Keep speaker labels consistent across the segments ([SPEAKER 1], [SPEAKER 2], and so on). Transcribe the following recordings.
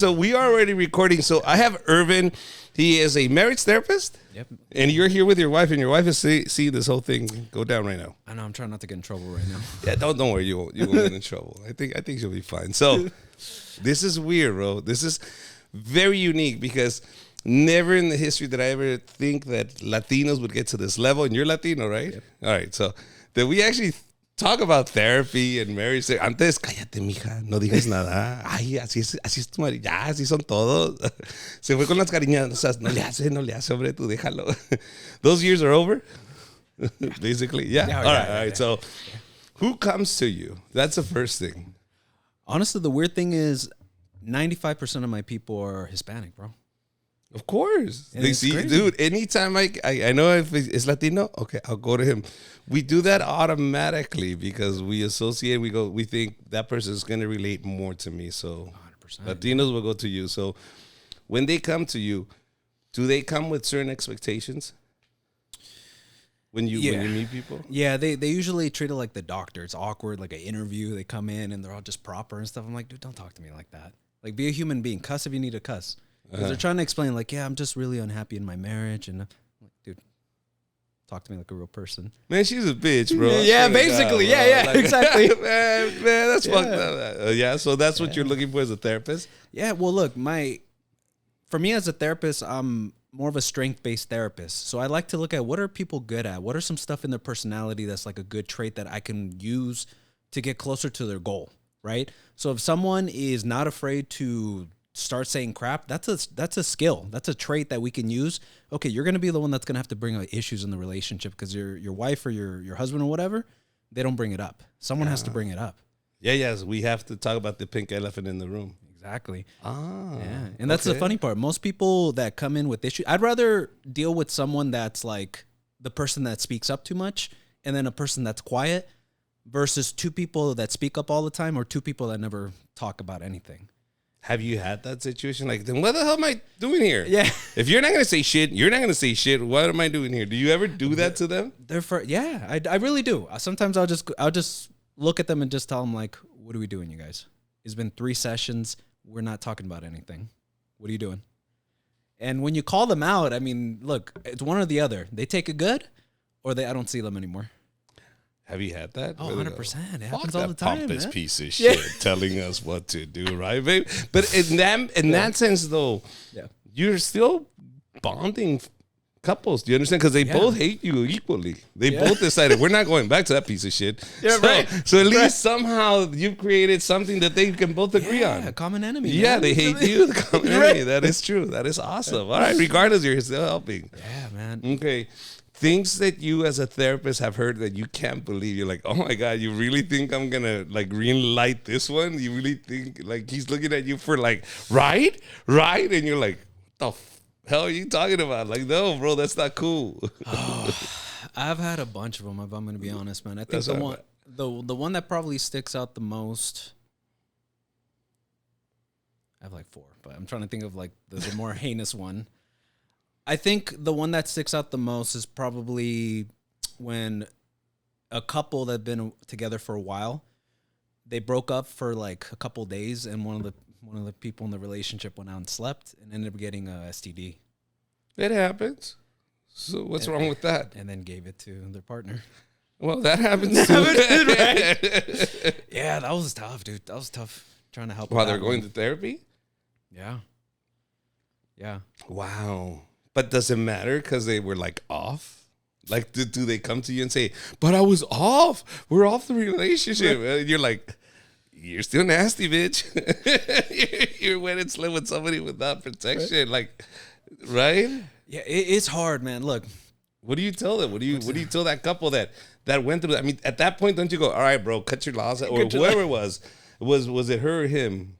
[SPEAKER 1] So we are already recording. So I have Irvin. He is a marriage therapist.
[SPEAKER 2] Yep.
[SPEAKER 1] And you're here with your wife, and your wife is seeing this whole thing go down right now.
[SPEAKER 2] I know. I'm trying not to get in trouble right now.
[SPEAKER 1] Yeah, don't worry. You won't get in trouble. I think she'll be fine. So this is weird, bro. This is very unique because never in the history did I ever think that Latinos would get to this level. And you're Latino, right? Yep. All right. So that we actually talk about therapy and marriage. Antes, cállate, mija, no digas nada. Ay, así es tu marido. Ya, así son todos. Se fue con las cariñosas. No le hace, hombre, tú déjalo. Those years are over, basically. Yeah. All right. So, who comes to you? That's the first thing.
[SPEAKER 2] Honestly, the weird thing is 95% of my people are Hispanic, bro.
[SPEAKER 1] Of course.
[SPEAKER 2] And
[SPEAKER 1] they see, crazy. Dude, anytime I know if it's Latino, okay, I'll go to him. We do that automatically because we associate, we think that person is going to relate more to me. So 100%. Latinos will go to you. So when they come to you, do they come with certain expectations? When you meet people?
[SPEAKER 2] Yeah, they usually treat it like the doctor. It's awkward, like an interview. They come in and they're all just proper and stuff. I'm like, dude, don't talk to me like that. Like, be a human being. Cuss if you need to cuss. Because they're trying to explain, like, yeah, I'm just really unhappy in my marriage. And I'm like, dude, talk to me like a real person.
[SPEAKER 1] Man, she's a bitch, bro.
[SPEAKER 2] Yeah, basically. Yeah, like, exactly.
[SPEAKER 1] man, that's fucked up. Yeah, so that's what you're looking for as a therapist?
[SPEAKER 2] Yeah, well, look, for me as a therapist, I'm more of a strength-based therapist. So I like to look at what are people good at? What are some stuff in their personality that's like a good trait that I can use to get closer to their goal, right? So if someone is not afraid to start saying crap, that's a skill. That's a trait that we can use. Okay, you're going to be the one that's going to have to bring up issues in the relationship because your wife or your husband or whatever, they don't bring it up. Someone has to bring it up.
[SPEAKER 1] Yes, we have to talk about the pink elephant in the room.
[SPEAKER 2] Exactly.
[SPEAKER 1] Yeah.
[SPEAKER 2] And that's the funny part. Most people that come in with issues, I'd rather deal with someone that's like the person that speaks up too much and then a person that's quiet versus two people that speak up all the time or two people that never talk about anything.
[SPEAKER 1] Have you had that situation? Like, then what the hell am I doing here?
[SPEAKER 2] Yeah.
[SPEAKER 1] If you're not going to say shit, you're not going to say shit. What am I doing here? Do you ever do that to them?
[SPEAKER 2] I really do. Sometimes I'll just look at them and just tell them, like, what are we doing, you guys? It's been 3 sessions. We're not talking about anything. What are you doing? And when you call them out, I mean, look, it's one or the other. They take it good or I don't see them anymore.
[SPEAKER 1] Have you had that?
[SPEAKER 2] Oh, 100%. It happens
[SPEAKER 1] all
[SPEAKER 2] the time,
[SPEAKER 1] pompous
[SPEAKER 2] man.
[SPEAKER 1] Piece of shit telling us what to do, right, babe? But in that sense, though, you're still bonding couples. Do you understand? Because they both hate you equally. They both decided we're not going back to that piece of shit. So at least somehow you've created something that they can both agree on.
[SPEAKER 2] A common enemy.
[SPEAKER 1] Yeah,
[SPEAKER 2] man.
[SPEAKER 1] They hate you. The common enemy. That is true. That is awesome. All right. Regardless, you're still helping.
[SPEAKER 2] Yeah, man.
[SPEAKER 1] Okay. Things that you as a therapist have heard that you can't believe. You're like, oh my God, you really think I'm going to like green light this one? You really think like he's looking at you for like, right? And you're like, what the hell are you talking about? Like, no, bro, that's not cool.
[SPEAKER 2] I've had a bunch of them, if I'm going to be honest, man. I think the one that probably sticks out the most, I have like 4, but I'm trying to think of like the more heinous one. I think the one that sticks out the most is probably when a couple that had been together for a while, they broke up for like a couple days, and one of the people in the relationship went out and slept and ended up getting a STD.
[SPEAKER 1] It happens. So what's wrong with that?
[SPEAKER 2] And then gave it to their partner.
[SPEAKER 1] Well, that happens too.
[SPEAKER 2] Right? Yeah, that was tough, dude. That was tough trying to help.
[SPEAKER 1] While they're going to therapy?
[SPEAKER 2] Yeah.
[SPEAKER 1] Wow. But does it matter because they were like off? Like, do they come to you and say, but I was off. We're off the relationship. And you're like, you're still nasty, bitch. You went and slept with somebody without protection. Like, right?
[SPEAKER 2] Yeah, it's hard, man. Look.
[SPEAKER 1] What do you tell them? What do you tell that couple that went through that? I mean, at that point, don't you go, all right, bro, cut your losses? Or whoever it was. Was it her or him?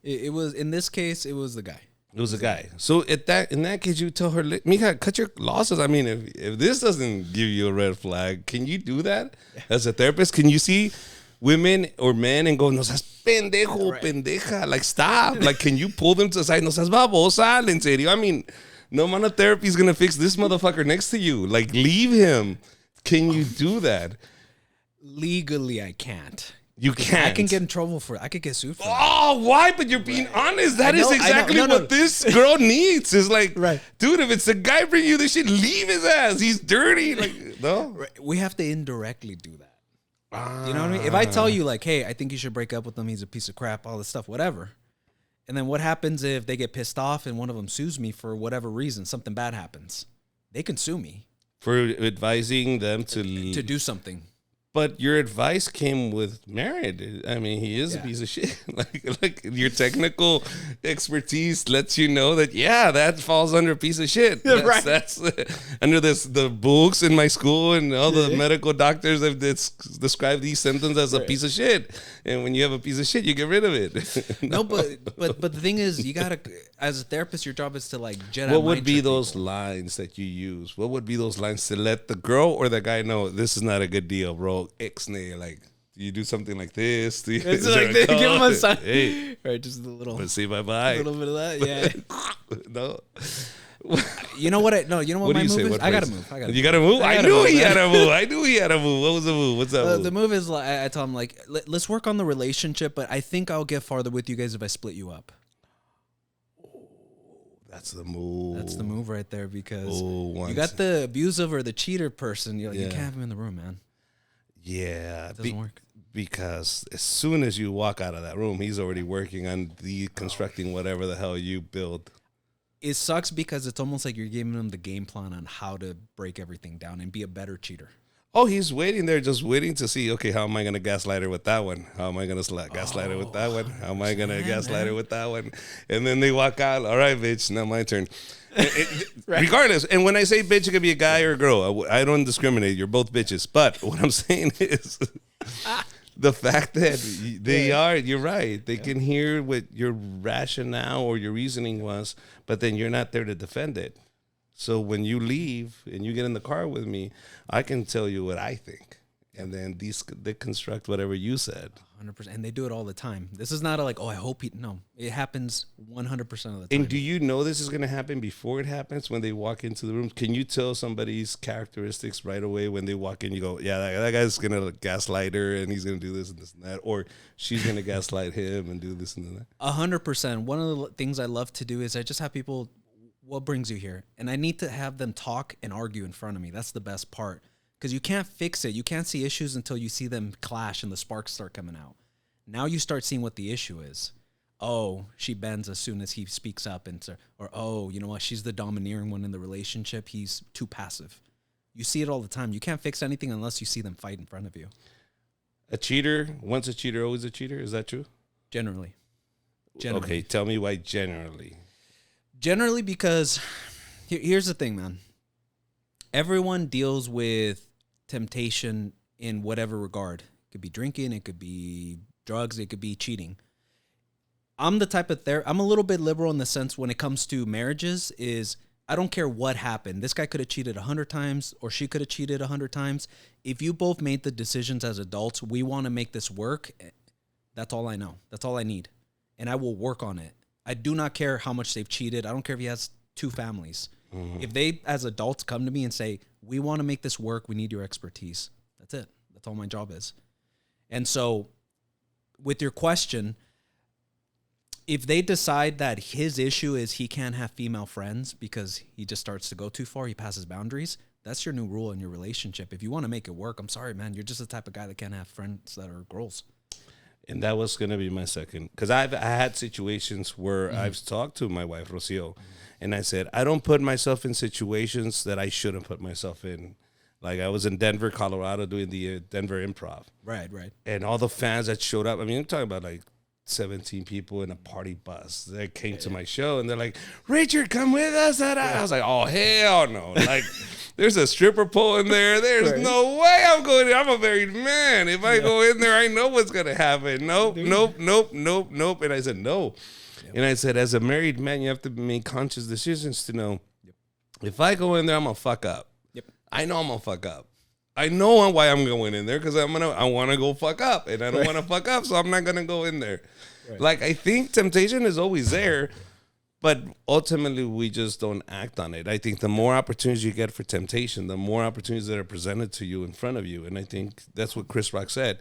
[SPEAKER 2] It was, in this case, it was the guy.
[SPEAKER 1] It was a guy. So in that case, you tell her, Mija, cut your losses. I mean, if this doesn't give you a red flag, can you do that as a therapist? Can you see women or men and go, no seas pendejo, pendeja, like stop. Like, can you pull them to the side? No seas babosa, en serio. I mean, no amount of therapy is gonna fix this motherfucker next to you. Like, leave him. Can you do that?
[SPEAKER 2] Legally, I can't.
[SPEAKER 1] You can't.
[SPEAKER 2] I can get in trouble for it. I could get sued for that.
[SPEAKER 1] Oh, why? But you're being honest. That is exactly what this girl needs. Is like, dude, if it's a guy bringing you this shit, leave his ass. He's dirty. Like, no.
[SPEAKER 2] We have to indirectly do that. You know what I mean? If I tell you, like, hey, I think you should break up with him. He's a piece of crap, all this stuff, whatever. And then what happens if they get pissed off and one of them sues me for whatever reason? Something bad happens. They can sue me.
[SPEAKER 1] For advising them to
[SPEAKER 2] do something.
[SPEAKER 1] But your advice came with merit. I mean, he is a piece of shit. like your technical expertise lets you know that that falls under a piece of shit. That's under the books in my school and all the medical doctors have described these symptoms as a piece of shit. And when you have a piece of shit, you get rid of it.
[SPEAKER 2] No, but the thing is, you gotta, as a therapist, your job is to like Jedi.
[SPEAKER 1] What would be those lines that you use? What would be those lines to let the girl or the guy know this is not a good deal, bro? Ixnay, like, do you do something like this?
[SPEAKER 2] It's like they give him a sign. Hey. Right, just a little.
[SPEAKER 1] Let's say bye-bye.
[SPEAKER 2] A little bit of that, yeah.
[SPEAKER 1] No.
[SPEAKER 2] You know what? You know what my move is? I gotta move.
[SPEAKER 1] You gotta move? I knew he had a move. What was the move? What's that move?
[SPEAKER 2] The move is, like, I tell him, like, let's work on the relationship, but I think I'll get farther with you guys if I split you up.
[SPEAKER 1] That's the move.
[SPEAKER 2] That's the move right there, because you got the abusive or the cheater person. You're like, you can't have him in the room, man.
[SPEAKER 1] Yeah,
[SPEAKER 2] it doesn't work.
[SPEAKER 1] Because as soon as you walk out of that room, he's already working on deconstructing whatever the hell you build.
[SPEAKER 2] It sucks because it's almost like you're giving him the game plan on how to break everything down and be a better cheater.
[SPEAKER 1] Oh, he's waiting there, just waiting to see, okay, how am I going to gaslight her with that one? How am I going to gaslight her with that one? How am I going to gaslight her with that one? And then they walk out, all right, bitch, now my turn. Regardless, and when I say bitch, it could be a guy or a girl. I don't discriminate. You're both bitches. But what I'm saying is the fact that they are, you're right. They can hear what your rationale or your reasoning was, but then you're not there to defend it. So when you leave and you get in the car with me, I can tell you what I think. And then they construct whatever you said.
[SPEAKER 2] 100%. And they do it all the time. This is not I hope no. It happens 100% of the time.
[SPEAKER 1] And do you know this is going to happen before it happens when they walk into the room? Can you tell somebody's characteristics right away when they walk in? You go, yeah, that guy's going to gaslight her and he's going to do this and this and that. Or she's going to gaslight him and do this and that.
[SPEAKER 2] 100%. One of the things I love to do is I just have people, what brings you here? And I need to have them talk and argue in front of me. That's the best part. Because you can't fix it. You can't see issues until you see them clash and the sparks start coming out. Now you start seeing what the issue is. Oh, she bends as soon as he speaks up. Or, oh, you know what? She's the domineering one in the relationship. He's too passive. You see it all the time. You can't fix anything unless you see them fight in front of you.
[SPEAKER 1] A cheater, once a cheater, always a cheater. Is that true?
[SPEAKER 2] Generally.
[SPEAKER 1] Okay, tell me why generally.
[SPEAKER 2] Generally because, here's the thing, man. Everyone deals with temptation in whatever regard. It could be drinking, it could be drugs, it could be cheating. I'm the type of I'm a little bit liberal in the sense when it comes to marriages is I don't care what happened. This guy could have cheated 100 times or she could have cheated 100 times. If you both made the decisions as adults, we want to make this work. That's all I know. That's all I need. And I will work on it. I do not care how much they've cheated. I don't care if he has 2 families. Mm-hmm. If they, as adults, come to me and say, we want to make this work, we need your expertise. That's it. That's all my job is. And so with your question, if they decide that his issue is he can't have female friends because he just starts to go too far, he passes boundaries, that's your new rule in your relationship. If you want to make it work, I'm sorry, man, you're just the type of guy that can't have friends that are girls.
[SPEAKER 1] And that was going to be my second. Because I had situations where I've talked to my wife, Rocio, and I said, I don't put myself in situations that I shouldn't put myself in. Like I was in Denver, Colorado doing the Denver Improv.
[SPEAKER 2] Right.
[SPEAKER 1] And all the fans that showed up, I mean, I'm talking about like 17 people in a party bus that came to my show, and they're like, Richard, come with us. I was like, oh, hell no. Like, there's a stripper pole in there. There's no way I'm going in. I'm a married man. If I go in there, I know what's going to happen. Nope. And I said, no. Yep. And I said, as a married man, you have to make conscious decisions to know if I go in there, I'm going to fuck up.
[SPEAKER 2] Yep.
[SPEAKER 1] I know I'm going to fuck up. I know why I'm going in there because I want to go fuck up, and I don't want to fuck up, so I'm not going to go in there. Right. Like, I think temptation is always there, but ultimately we just don't act on it. I think the more opportunities you get for temptation, the more opportunities that are presented to you in front of you, and I think that's what Chris Rock said.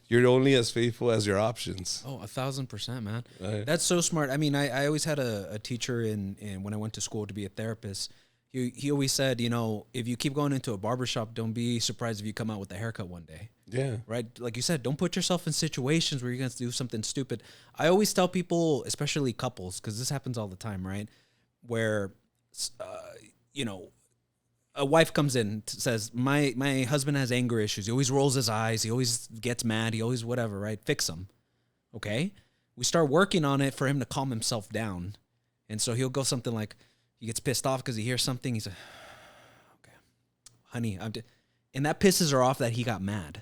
[SPEAKER 1] you're only as faithful as your options.
[SPEAKER 2] Oh, 1,000%, man.
[SPEAKER 1] Right.
[SPEAKER 2] That's so smart. I mean, I always had a teacher in when I went to school to be a therapist. He always said, you know, if you keep going into a barbershop, don't be surprised if you come out with a haircut one day.
[SPEAKER 1] Yeah.
[SPEAKER 2] Right? Like you said, don't put yourself in situations where you're going to do something stupid. I always tell people, especially couples, because this happens all the time, right? Where, you know, a wife comes in, says, my husband has anger issues. He always rolls his eyes. He always gets mad. He always whatever, right? Fix him. Okay? We start working on it for him to calm himself down. And so he'll go something like, he gets pissed off because he hears something. He's like, okay, honey, and that pisses her off that he got mad.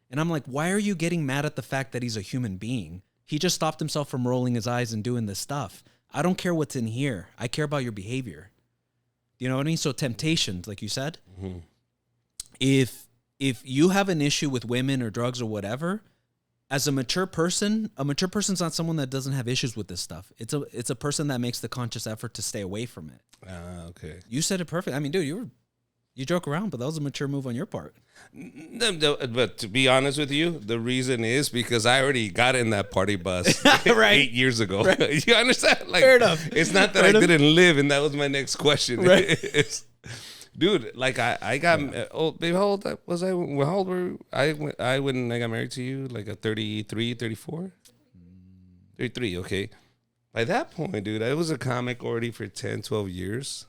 [SPEAKER 2] And I'm like, why are you getting mad at the fact that he's a human being? He just stopped himself from rolling his eyes and doing this stuff. I don't care what's in here. I care about your behavior. You know what I mean? So temptations, like you said, if you have an issue with women or drugs or whatever, as a mature person's not someone that doesn't have issues with this stuff. It's a person that makes the conscious effort to stay away from it.
[SPEAKER 1] Okay.
[SPEAKER 2] You said it perfect. I mean, dude, you joke around, but that was a mature move on your part.
[SPEAKER 1] No, but to be honest with you, the reason is because I already got in that party bus
[SPEAKER 2] Right.
[SPEAKER 1] 8 years ago.
[SPEAKER 2] Right.
[SPEAKER 1] You understand? Like,
[SPEAKER 2] Fair enough.
[SPEAKER 1] It's not that
[SPEAKER 2] Fair
[SPEAKER 1] I
[SPEAKER 2] enough.
[SPEAKER 1] didn't live, and that was my next question.
[SPEAKER 2] Right.
[SPEAKER 1] Dude, like I got old. Babe, how old was I? How old were I when I got married to you? Like a 33, 34? 33, okay. By that point, dude, I was a comic already for 10, 12 years.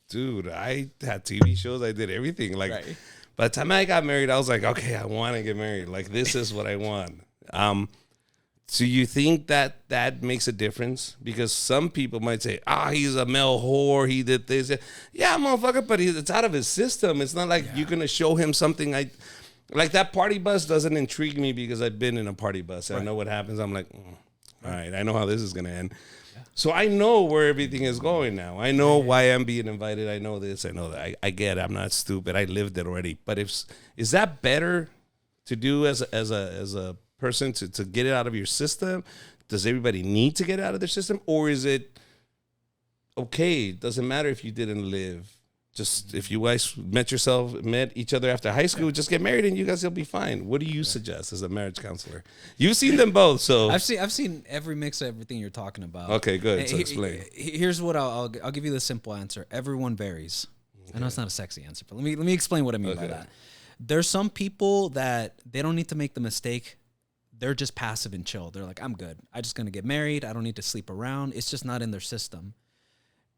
[SPEAKER 1] Dude, I had TV shows. I did everything. Like,
[SPEAKER 2] Right.
[SPEAKER 1] by the time I got married, I was like, okay, I want to get married. Like, this is what I want. So you think that makes a difference? Because some people might say, he's a male whore. He did this. Yeah, motherfucker, but it's out of his system. It's not like you're going to show him something. Like that party bus doesn't intrigue me because I've been in a party bus. Right. I know what happens. I'm like, all right, I know how this is going to end. Yeah. So I know where everything is going now. I know why I'm being invited. I know this. I know that. I get it. I'm not stupid. I lived it already. But is that better to do as a person to get it out of your system? Does everybody need to get it out of their system? Or is it okay? It doesn't matter if you didn't live. Just if you guys met each other after high school, just get married and you guys will be fine. What do you suggest as a marriage counselor? You've seen them both, so
[SPEAKER 2] I've seen every mix of everything you're talking about.
[SPEAKER 1] Okay, good. So explain.
[SPEAKER 2] Here's what I'll give you the simple answer. Everyone varies. Okay. I know it's not a sexy answer, but let me explain what I mean by that. There's some people that they don't need to make the mistake. They're just passive and chill. They're like, I'm good. I'm just gonna get married. I don't need to sleep around. It's just not in their system.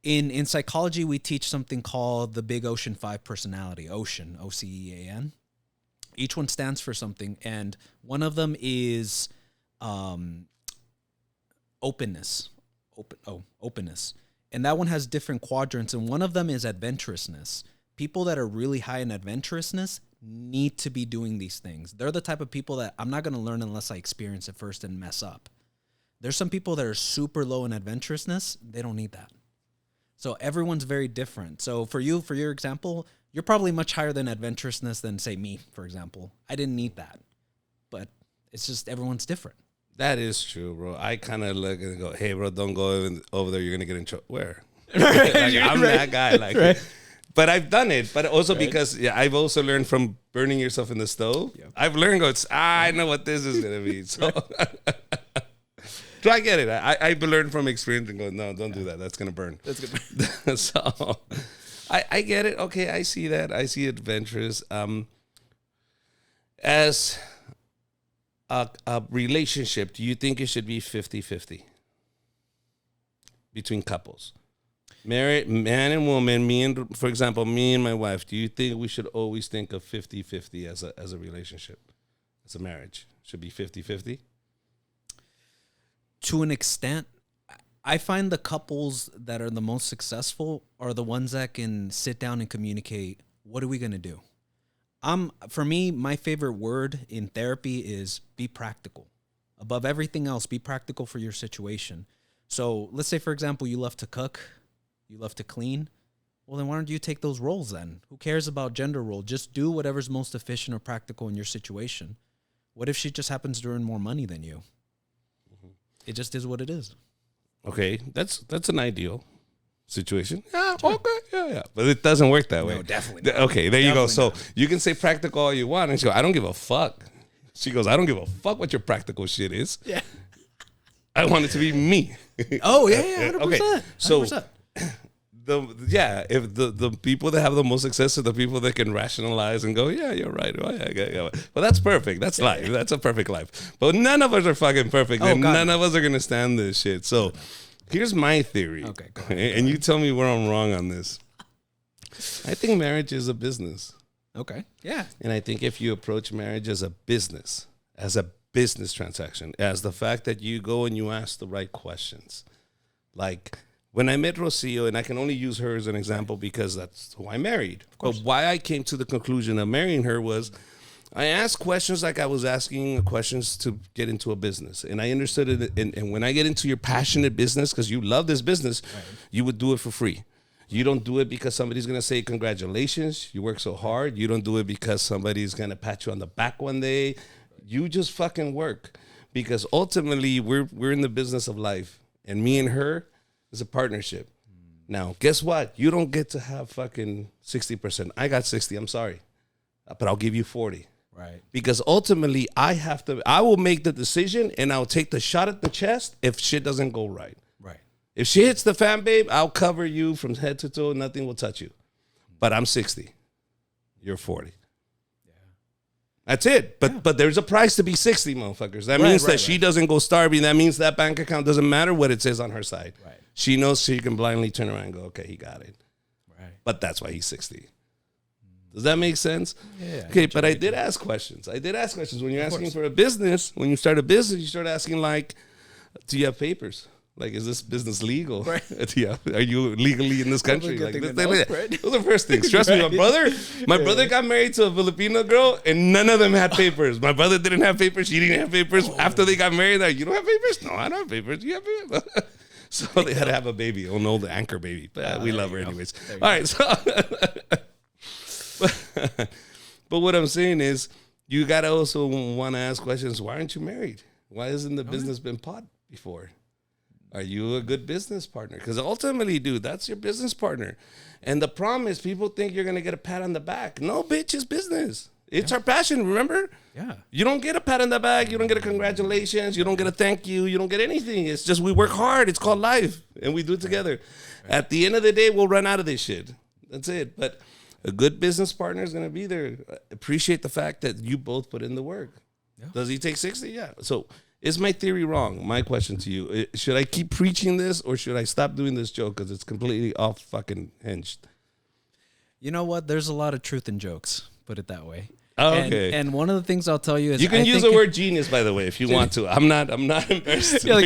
[SPEAKER 2] In psychology, we teach something called the Big Ocean 5 personality, OCEAN, OCEAN. Each one stands for something, and one of them is openness. Openness. And that one has different quadrants, and one of them is adventurousness. People that are really high in adventurousness need to be doing these things. They're the type of people that I'm not going to learn unless I experience it first and mess up. There's some people that are super low in adventurousness. They don't need that. So everyone's very different. So for your example, you're probably much higher than adventurousness than, say, me, for example. I didn't need that. But it's just everyone's different.
[SPEAKER 1] That is true, bro. I kind of look and go, hey, bro, don't go over there. You're going to get in trouble. Where? I'm that guy. But I've done it. But also because I've also learned from burning yourself in the stove. Yep. I've learned, I know what this is going to be. So... So I get it. I've learned from experience and go, no, don't do that. That's going to burn. That's going to burn. So I get it. Okay, I see that. I see adventurous. As a relationship, do you think it should be 50-50 between couples? Married, man and woman, for example, me and my wife, do you think we should always think of 50-50 as a relationship, as a marriage? Should be 50-50?
[SPEAKER 2] To an extent, I find the couples that are the most successful are the ones that can sit down and communicate, what are we going to do? For me, my favorite word in therapy is be practical. Above everything else, be practical for your situation. So let's say, for example, you love to cook, you love to clean. Well, then why don't you take those roles then? Who cares about gender role? Just do whatever's most efficient or practical in your situation. What if she just happens to earn more money than you? It just is what it is. Okay,
[SPEAKER 1] that's an ideal situation. Yeah, okay, yeah. But it doesn't work that way.
[SPEAKER 2] No, definitely not.
[SPEAKER 1] Okay, there you go. So you can say practical all you want, and she go, I don't give a fuck. She goes, I don't give a fuck what your practical shit is.
[SPEAKER 2] Yeah.
[SPEAKER 1] I want it to be me.
[SPEAKER 2] Oh, yeah, 100%.
[SPEAKER 1] Okay, so
[SPEAKER 2] 100%.
[SPEAKER 1] if the people that have the most success are the people that can rationalize and go, yeah, you're right. Oh, yeah. Well, that's perfect. That's life. That's a perfect life. But none of us are fucking perfect, and none of us are gonna stand this shit. So here's my theory.
[SPEAKER 2] Okay, go ahead.
[SPEAKER 1] And you tell me where I'm wrong on this. I think marriage is a business.
[SPEAKER 2] Okay. Yeah.
[SPEAKER 1] And I think if you approach marriage as a business transaction, as the fact that you go and you ask the right questions. Like when I met Rocio, and I can only use her as an example because that's who I married. But why I came to the conclusion of marrying her was I asked questions like I was asking questions to get into a business. And I understood it. And when I get into your passionate business, because you love this business, you would do it for free. You don't do it because somebody's going to say, congratulations, you work so hard. You don't do it because somebody's going to pat you on the back one day. You just fucking work. Because ultimately, we're in the business of life. And me and her is a partnership. Now, guess what? You don't get to have fucking 60%. I got 60, I'm sorry. But I'll give you 40.
[SPEAKER 2] Right.
[SPEAKER 1] Because ultimately, I will make the decision and I'll take the shot at the chest if shit doesn't go right. If she hits the fan, babe, I'll cover you from head to toe. Nothing will touch you. But I'm 60. You're 40. Yeah. That's it. But there's a price to be 60, motherfuckers. That means that she doesn't go starving. That means that bank account doesn't matter what it says on her side. Right. She knows she can blindly turn around and go, okay, he got it. Right. But that's why he's 60. Does that make sense? Yeah. Okay, but I did ask questions. When you're asking for a business, when you start a business, you start asking like, do you have papers? Like, is this business legal? Right. Yeah. Are you legally in this country? Like, those are the first things. Trust me, my brother got married to a Filipino girl, and none of them had papers. My brother didn't have papers. She didn't have papers. After they got married, they're like, you don't have papers? No, I don't have papers. You have papers? So they had to have a baby, an old anchor baby. But we love her anyways. All right. So, but what I'm saying is, you got to also want to ask questions. Why aren't you married? Why hasn't the business been pot before? Are you a good business partner? Because ultimately, dude, that's your business partner. And the problem is people think you're going to get a pat on the back. No, bitch, it's business. It's our passion, remember? Yeah. You don't get a pat on the back. You don't get a congratulations. You don't get a thank you. You don't get anything. It's just we work hard. It's called life. And we do it together. Right. At the end of the day, we'll run out of this shit. That's it. But a good business partner is going to be there. Appreciate the fact that you both put in the work. Yeah. Does he take 60? Yeah. So is my theory wrong? My question to you. Should I keep preaching this or should I stop doing this joke because it's completely off fucking hinged? You
[SPEAKER 2] know what? There's a lot of truth in jokes. Put it that way.
[SPEAKER 1] Oh, okay.
[SPEAKER 2] And one of the things I'll tell you is
[SPEAKER 1] you can use the word genius, by the way, if you want to. I'm not embarrassed.
[SPEAKER 2] You're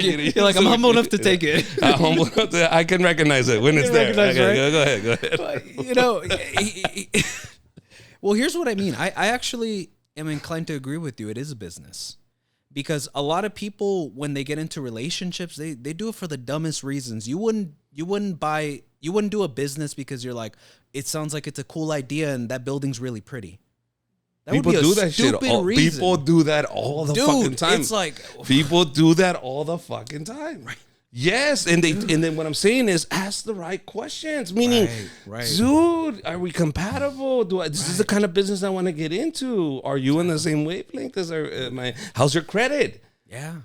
[SPEAKER 2] like I'm humble enough to take it.
[SPEAKER 1] I'm humble enough to, I can recognize it when it's there. Okay, right? Go ahead.
[SPEAKER 2] But, well, here's what I mean. I actually am inclined to agree with you. It is a business. Because a lot of people, when they get into relationships, they do it for the dumbest reasons. You wouldn't do a business because you're like, it sounds like it's a cool idea and that building's really pretty. That
[SPEAKER 1] people
[SPEAKER 2] would be
[SPEAKER 1] do that shit. People do that all the fucking time.
[SPEAKER 2] It's like
[SPEAKER 1] people do that all the fucking time. Right. Yes, and then what I'm saying is ask the right questions. Meaning, dude, are we compatible? This is the kind of business I want to get into. Are you on the same wavelength as how's your credit?
[SPEAKER 2] Yeah,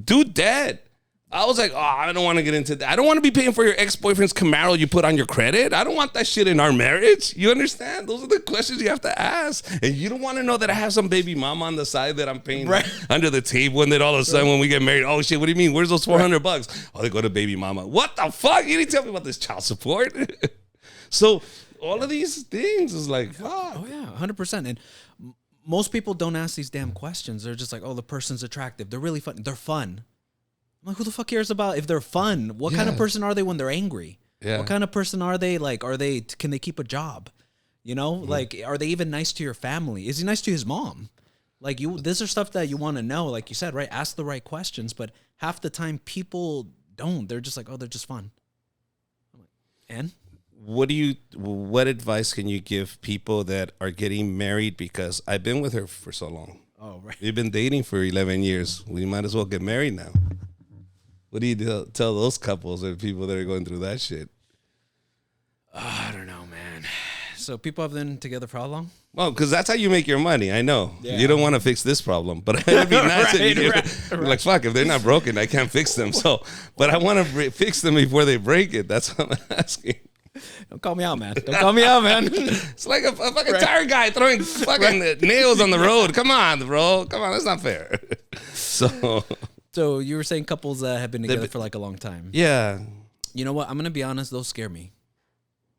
[SPEAKER 1] dude, debt. I was like, oh, I don't want to get into that. I don't want to be paying for your ex-boyfriend's Camaro you put on your credit. I don't want that shit in our marriage. You understand? Those are the questions you have to ask. And you don't want to know that I have some baby mama on the side that I'm paying under the table, and then all of a sudden when we get married, oh shit, what do you mean? Where's those $400? Oh, they go to baby mama. What the fuck? You didn't tell me about this child support. So all of these things is like, fuck.
[SPEAKER 2] Oh yeah, 100%. And most people don't ask these damn questions. They're just like, oh, the person's attractive. They're really fun. They're fun. I'm like, who the fuck cares about if they're fun? What kind of person are they when they're angry? Yeah. What kind of person are they? Like, can they keep a job? You know, like, are they even nice to your family? Is he nice to his mom? Like, these are stuff that you want to know. Like you said, right? Ask the right questions. But half the time people don't. They're just like, oh, they're just fun. I'm like, and?
[SPEAKER 1] What advice can you give people that are getting married? Because I've been with her for so long.
[SPEAKER 2] Oh, right.
[SPEAKER 1] We've been dating for 11 years. We might as well get married now. What do you tell those couples or people that are going through that shit?
[SPEAKER 2] I don't know, man. So people have been together for how long?
[SPEAKER 1] Well, because that's how you make your money. I know.
[SPEAKER 2] Yeah.
[SPEAKER 1] You don't want to fix this problem, but it'd be nice if you
[SPEAKER 2] right.
[SPEAKER 1] like, fuck, if they're not broken, I can't fix them. So, but I want to fix them before they break it. That's what I'm asking.
[SPEAKER 2] Don't call me out, man. Don't call me out, man.
[SPEAKER 1] It's like a fucking tire guy throwing fucking nails on the road. Come on, bro. Come on, that's not fair. So
[SPEAKER 2] you were saying couples that have been together for like a long time.
[SPEAKER 1] Yeah.
[SPEAKER 2] You know what? I'm gonna be honest. Those scare me.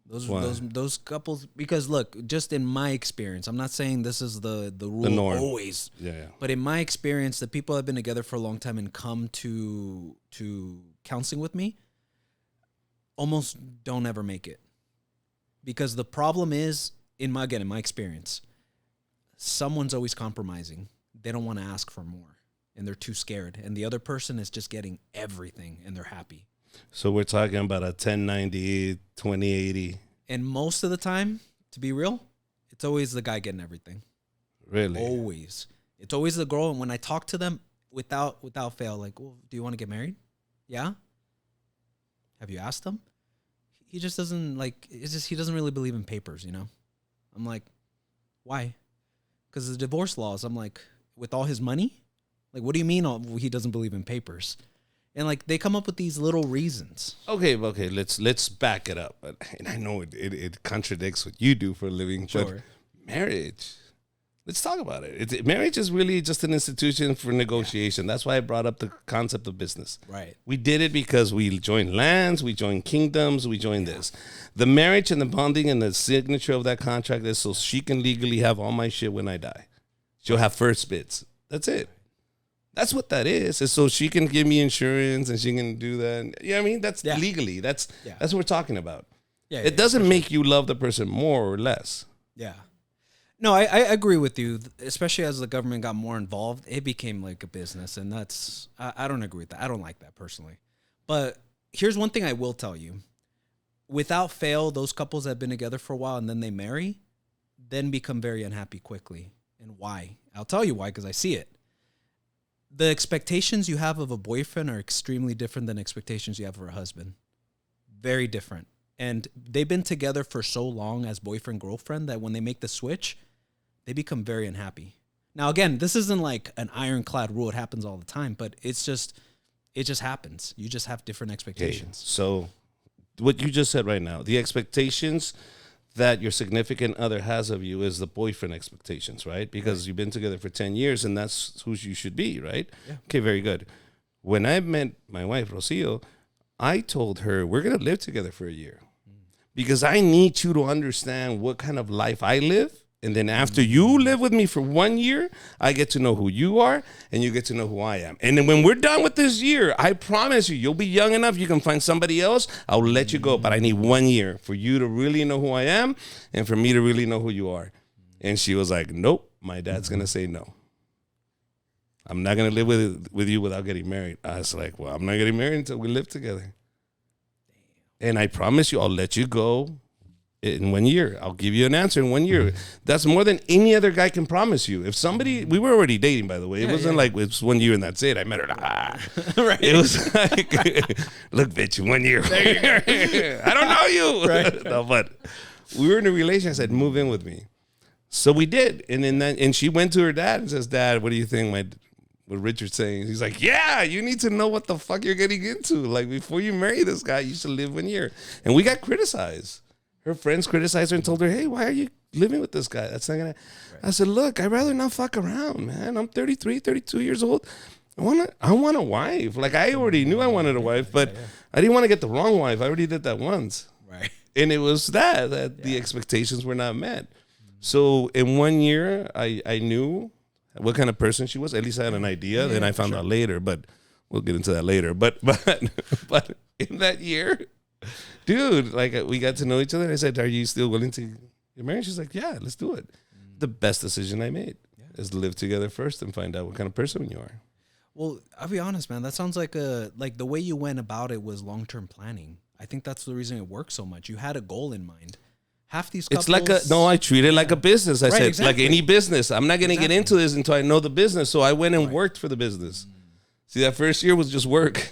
[SPEAKER 2] Those couples, because look, just in my experience, I'm not saying this is the rule, the norm. Always.
[SPEAKER 1] Yeah.
[SPEAKER 2] But in my experience, the people that have been together for a long time and come to counseling with me almost don't ever make it. Because the problem is, in my experience, someone's always compromising. They don't want to ask for more, and they're too scared. And the other person is just getting everything, and they're happy.
[SPEAKER 1] So we're talking about a 1090, 2080.
[SPEAKER 2] And most of the time, to be real, it's always the guy getting everything.
[SPEAKER 1] Really?
[SPEAKER 2] Always. It's always the girl. And when I talk to them, without fail, like, well, do you want to get married? Yeah. Have you asked him? He just doesn't he doesn't really believe in papers, you know? I'm like, why? Because the divorce laws, I'm like, with all his money? Like, what do you mean he doesn't believe in papers? And like they come up with these little reasons. Okay,
[SPEAKER 1] let's back it up. And I know it contradicts what you do for a living,
[SPEAKER 2] sure.
[SPEAKER 1] But marriage, let's talk about it. Marriage is really just an institution for negotiation. That's why I brought up the concept of business.
[SPEAKER 2] Right.
[SPEAKER 1] We did it because we joined lands, we joined kingdoms, we joined this. The marriage and the bonding and the signature of that contract is so she can legally have all my shit when I die. She'll have first bits. That's it. That's what that is. It's so she can give me insurance and she can do that. You know what I mean? That's legally. That's what we're talking about. Yeah. It doesn't make you love the person more or less.
[SPEAKER 2] Yeah. No, I agree with you. Especially as the government got more involved, it became like a business, and that's I don't agree with that. I don't like that personally. But here's one thing I will tell you: without fail, those couples that have been together for a while and then they marry, then become very unhappy quickly. And why? I'll tell you why, because I see it. The expectations you have of a boyfriend are extremely different than expectations you have for a husband. Very different. And they've been together for so long as boyfriend, girlfriend that when they make the switch, they become very unhappy. Now, again, this isn't like an ironclad rule. It happens all the time, but it just happens. You just have different expectations.
[SPEAKER 1] Okay. So what you just said right now, the expectations that your significant other has of you is the boyfriend expectations, right? Because you've been together for 10 years and that's who you should be, right? Yeah. Okay, very good. When I met my wife, Rocio, I told her we're going to live together for a year because I need you to understand what kind of life I live. And then after you live with me for 1 year, I get to know who you are and you get to know who I am. And then when we're done with this year, I promise you, you'll be young enough. You can find somebody else. I'll let you go. But I need 1 year for you to really know who I am and for me to really know who you are. And she was like, nope, my dad's going to say no. I'm not going to live with you without getting married. I was like, well, I'm not getting married until we live together. And I promise you, I'll let you go in 1 year. I'll give you an answer in 1 year. That's more than any other guy can promise you. If somebody, we were already dating, by the way. It wasn't like it was 1 year and that's it. I met her. Right. It was like, look, bitch, 1 year. I don't know you. Right. No, but we were in a relationship. I said, move in with me. So we did. And then and she went to her dad and says, Dad, what do you think what Richard's saying? He's like, yeah, you need to know what the fuck you're getting into. Like, before you marry this guy, you should live 1 year. And we got criticized. Her friends criticized her and told her, hey, why are you living with this guy? That's not going to... Right. I said, look, I'd rather not fuck around, man. I'm 33, 32 years old. I want a wife. Like, I already knew I wanted a wife, but I didn't want to get the wrong wife. I already did that once. Right. And it was that the expectations were not met. So in 1 year, I knew what kind of person she was. At least I had an idea. Then I found out later, but we'll get into that later. But in that year... Dude, like, we got to know each other. I said, are you still willing to get married? She's like, yeah, let's do it. The best decision I made is live together first and find out what kind of person you are.
[SPEAKER 2] Well, I'll be honest, man. That sounds like the way you went about it was long-term planning. I think that's the reason it worked so much. You had a goal in mind. Half these couples...
[SPEAKER 1] It's like I treat it like a business. I said, exactly. Like any business. I'm not going to get into this until I know the business. So I went and worked for the business. See, that first year was just work.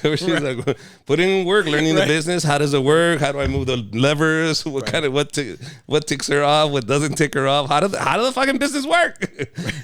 [SPEAKER 1] She's like putting in work, learning the business. How does it work? How do I move the levers? What kind of what ticks her off? What doesn't tick her off? How does the fucking business work?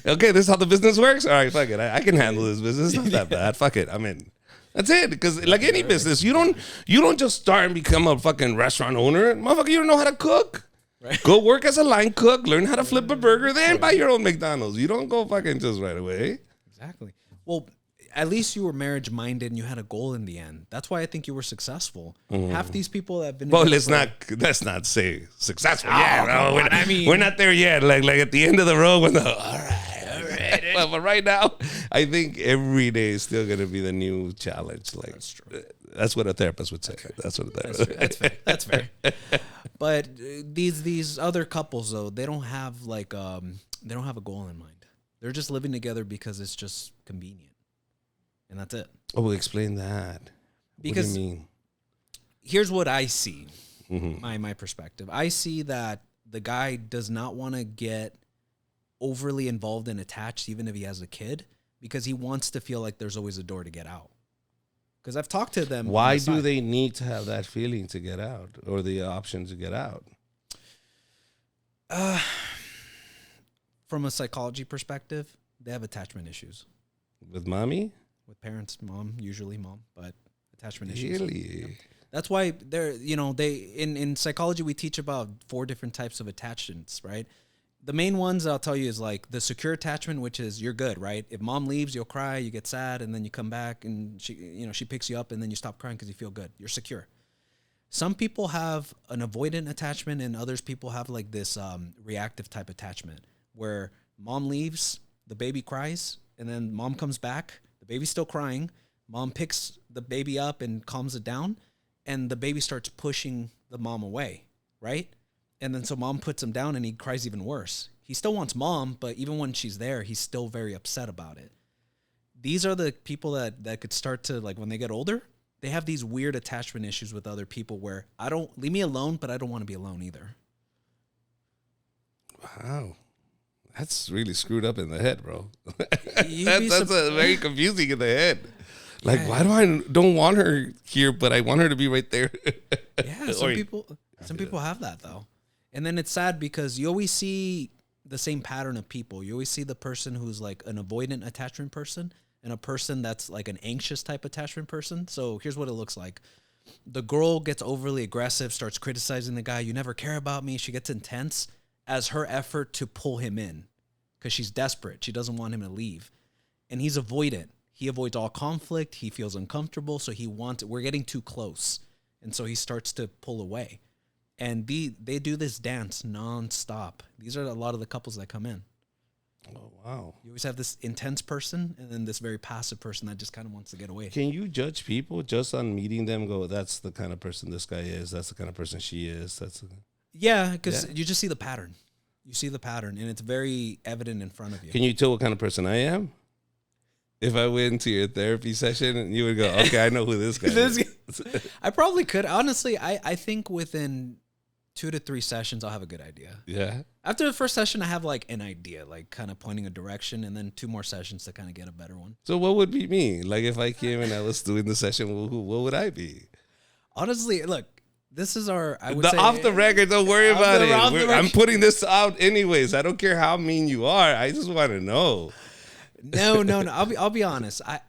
[SPEAKER 1] Okay, this is how the business works. All right, fuck it. I can handle this business. It's not that bad. Fuck it. I'm in. That's it. Because like any business, you don't just start and become a fucking restaurant owner. Motherfucker, you don't know how to cook. Right. Go work as a line cook, learn how to flip a burger, then buy your own McDonald's. You don't go fucking just right away.
[SPEAKER 2] Exactly. Well, at least you were marriage minded and you had a goal in the end. That's why I think you were successul. Half these people that have been.
[SPEAKER 1] Well, let's not say successful. I mean, we're not there yet. Like at the end of the road, when all right. Well, but right now, I think every day is still gonna be the new challenge. Like that's true. That's what a therapist would say. That's what a therapist.
[SPEAKER 2] That's fair. But these other couples though, they don't have like they don't have a goal in mind. They're just living together because it's just convenient. And that's it.
[SPEAKER 1] Oh, well, explain that.
[SPEAKER 2] Because
[SPEAKER 1] what do you mean?
[SPEAKER 2] Here's what I see, my perspective. I see that the guy does not want to get overly involved and attached, even if he has a kid, because he wants to feel like there's always a door to get out. Because I've talked to them.
[SPEAKER 1] Why do they need to have that feeling to get out, or the option to get out?
[SPEAKER 2] From a psychology perspective, they have attachment issues.
[SPEAKER 1] With mommy?
[SPEAKER 2] With parents, usually mom, but attachment issues.
[SPEAKER 1] Really? Yep.
[SPEAKER 2] That's why in psychology we teach about 4 different types of attachments, right? The main ones I'll tell you is like the secure attachment, which is you're good, right? If mom leaves, you'll cry, you get sad, and then you come back and she picks you up and then you stop crying because you feel good. You're secure. Some people have an avoidant attachment and others people have like this reactive type attachment where mom leaves, the baby cries, and then mom comes back. The baby's still crying. Mom picks the baby up and calms it down, and the baby starts pushing the mom away, right? And then so mom puts him down, and he cries even worse. He still wants mom, but even when she's there, he's still very upset about it. These are the people that could start to, like, when they get older, they have these weird attachment issues with other people where leave me alone, but I don't want to be alone either.
[SPEAKER 1] Wow. That's really screwed up in the head, bro. That's very confusing in the head. Like, why do I don't want her here, but I want her to be right there?
[SPEAKER 2] Yeah, some people have that though. And then it's sad because you always see the same pattern of people. You always see the person who's like an avoidant attachment person and a person that's like an anxious type attachment person. So here's what it looks like. The girl gets overly aggressive, starts criticizing the guy. You never care about me. She gets intense as her effort to pull him in because she's desperate. She doesn't want him to leave. And he's avoidant. He avoids all conflict. He feels uncomfortable. So we're getting too close. And so he starts to pull away. And they do this dance nonstop. These are a lot of the couples that come in.
[SPEAKER 1] Oh, wow.
[SPEAKER 2] You always have this intense person and then this very passive person that just kind of wants to get away.
[SPEAKER 1] Can you judge people just on meeting them? Go, that's the kind of person this guy is. That's the kind of person she is.
[SPEAKER 2] Yeah, because you just see the pattern. You see the pattern, and it's very evident in front of you.
[SPEAKER 1] Can you tell what kind of person I am? If I went to your therapy session, you would go, okay, I know who this guy is.
[SPEAKER 2] I probably could. Honestly, I think within 2 to 3 sessions, I'll have a good idea.
[SPEAKER 1] Yeah.
[SPEAKER 2] After the first session, I have like an idea, like kind of pointing a direction, and then 2 more sessions to kind of get a better one.
[SPEAKER 1] So what would be me? Like if I came and I was doing the session, what would I be?
[SPEAKER 2] Honestly, look, this is our, I would
[SPEAKER 1] say.
[SPEAKER 2] Off
[SPEAKER 1] the record, don't worry about it. I'm putting this out anyways. I don't care how mean you are. I just want to know.
[SPEAKER 2] No. I'll be honest. I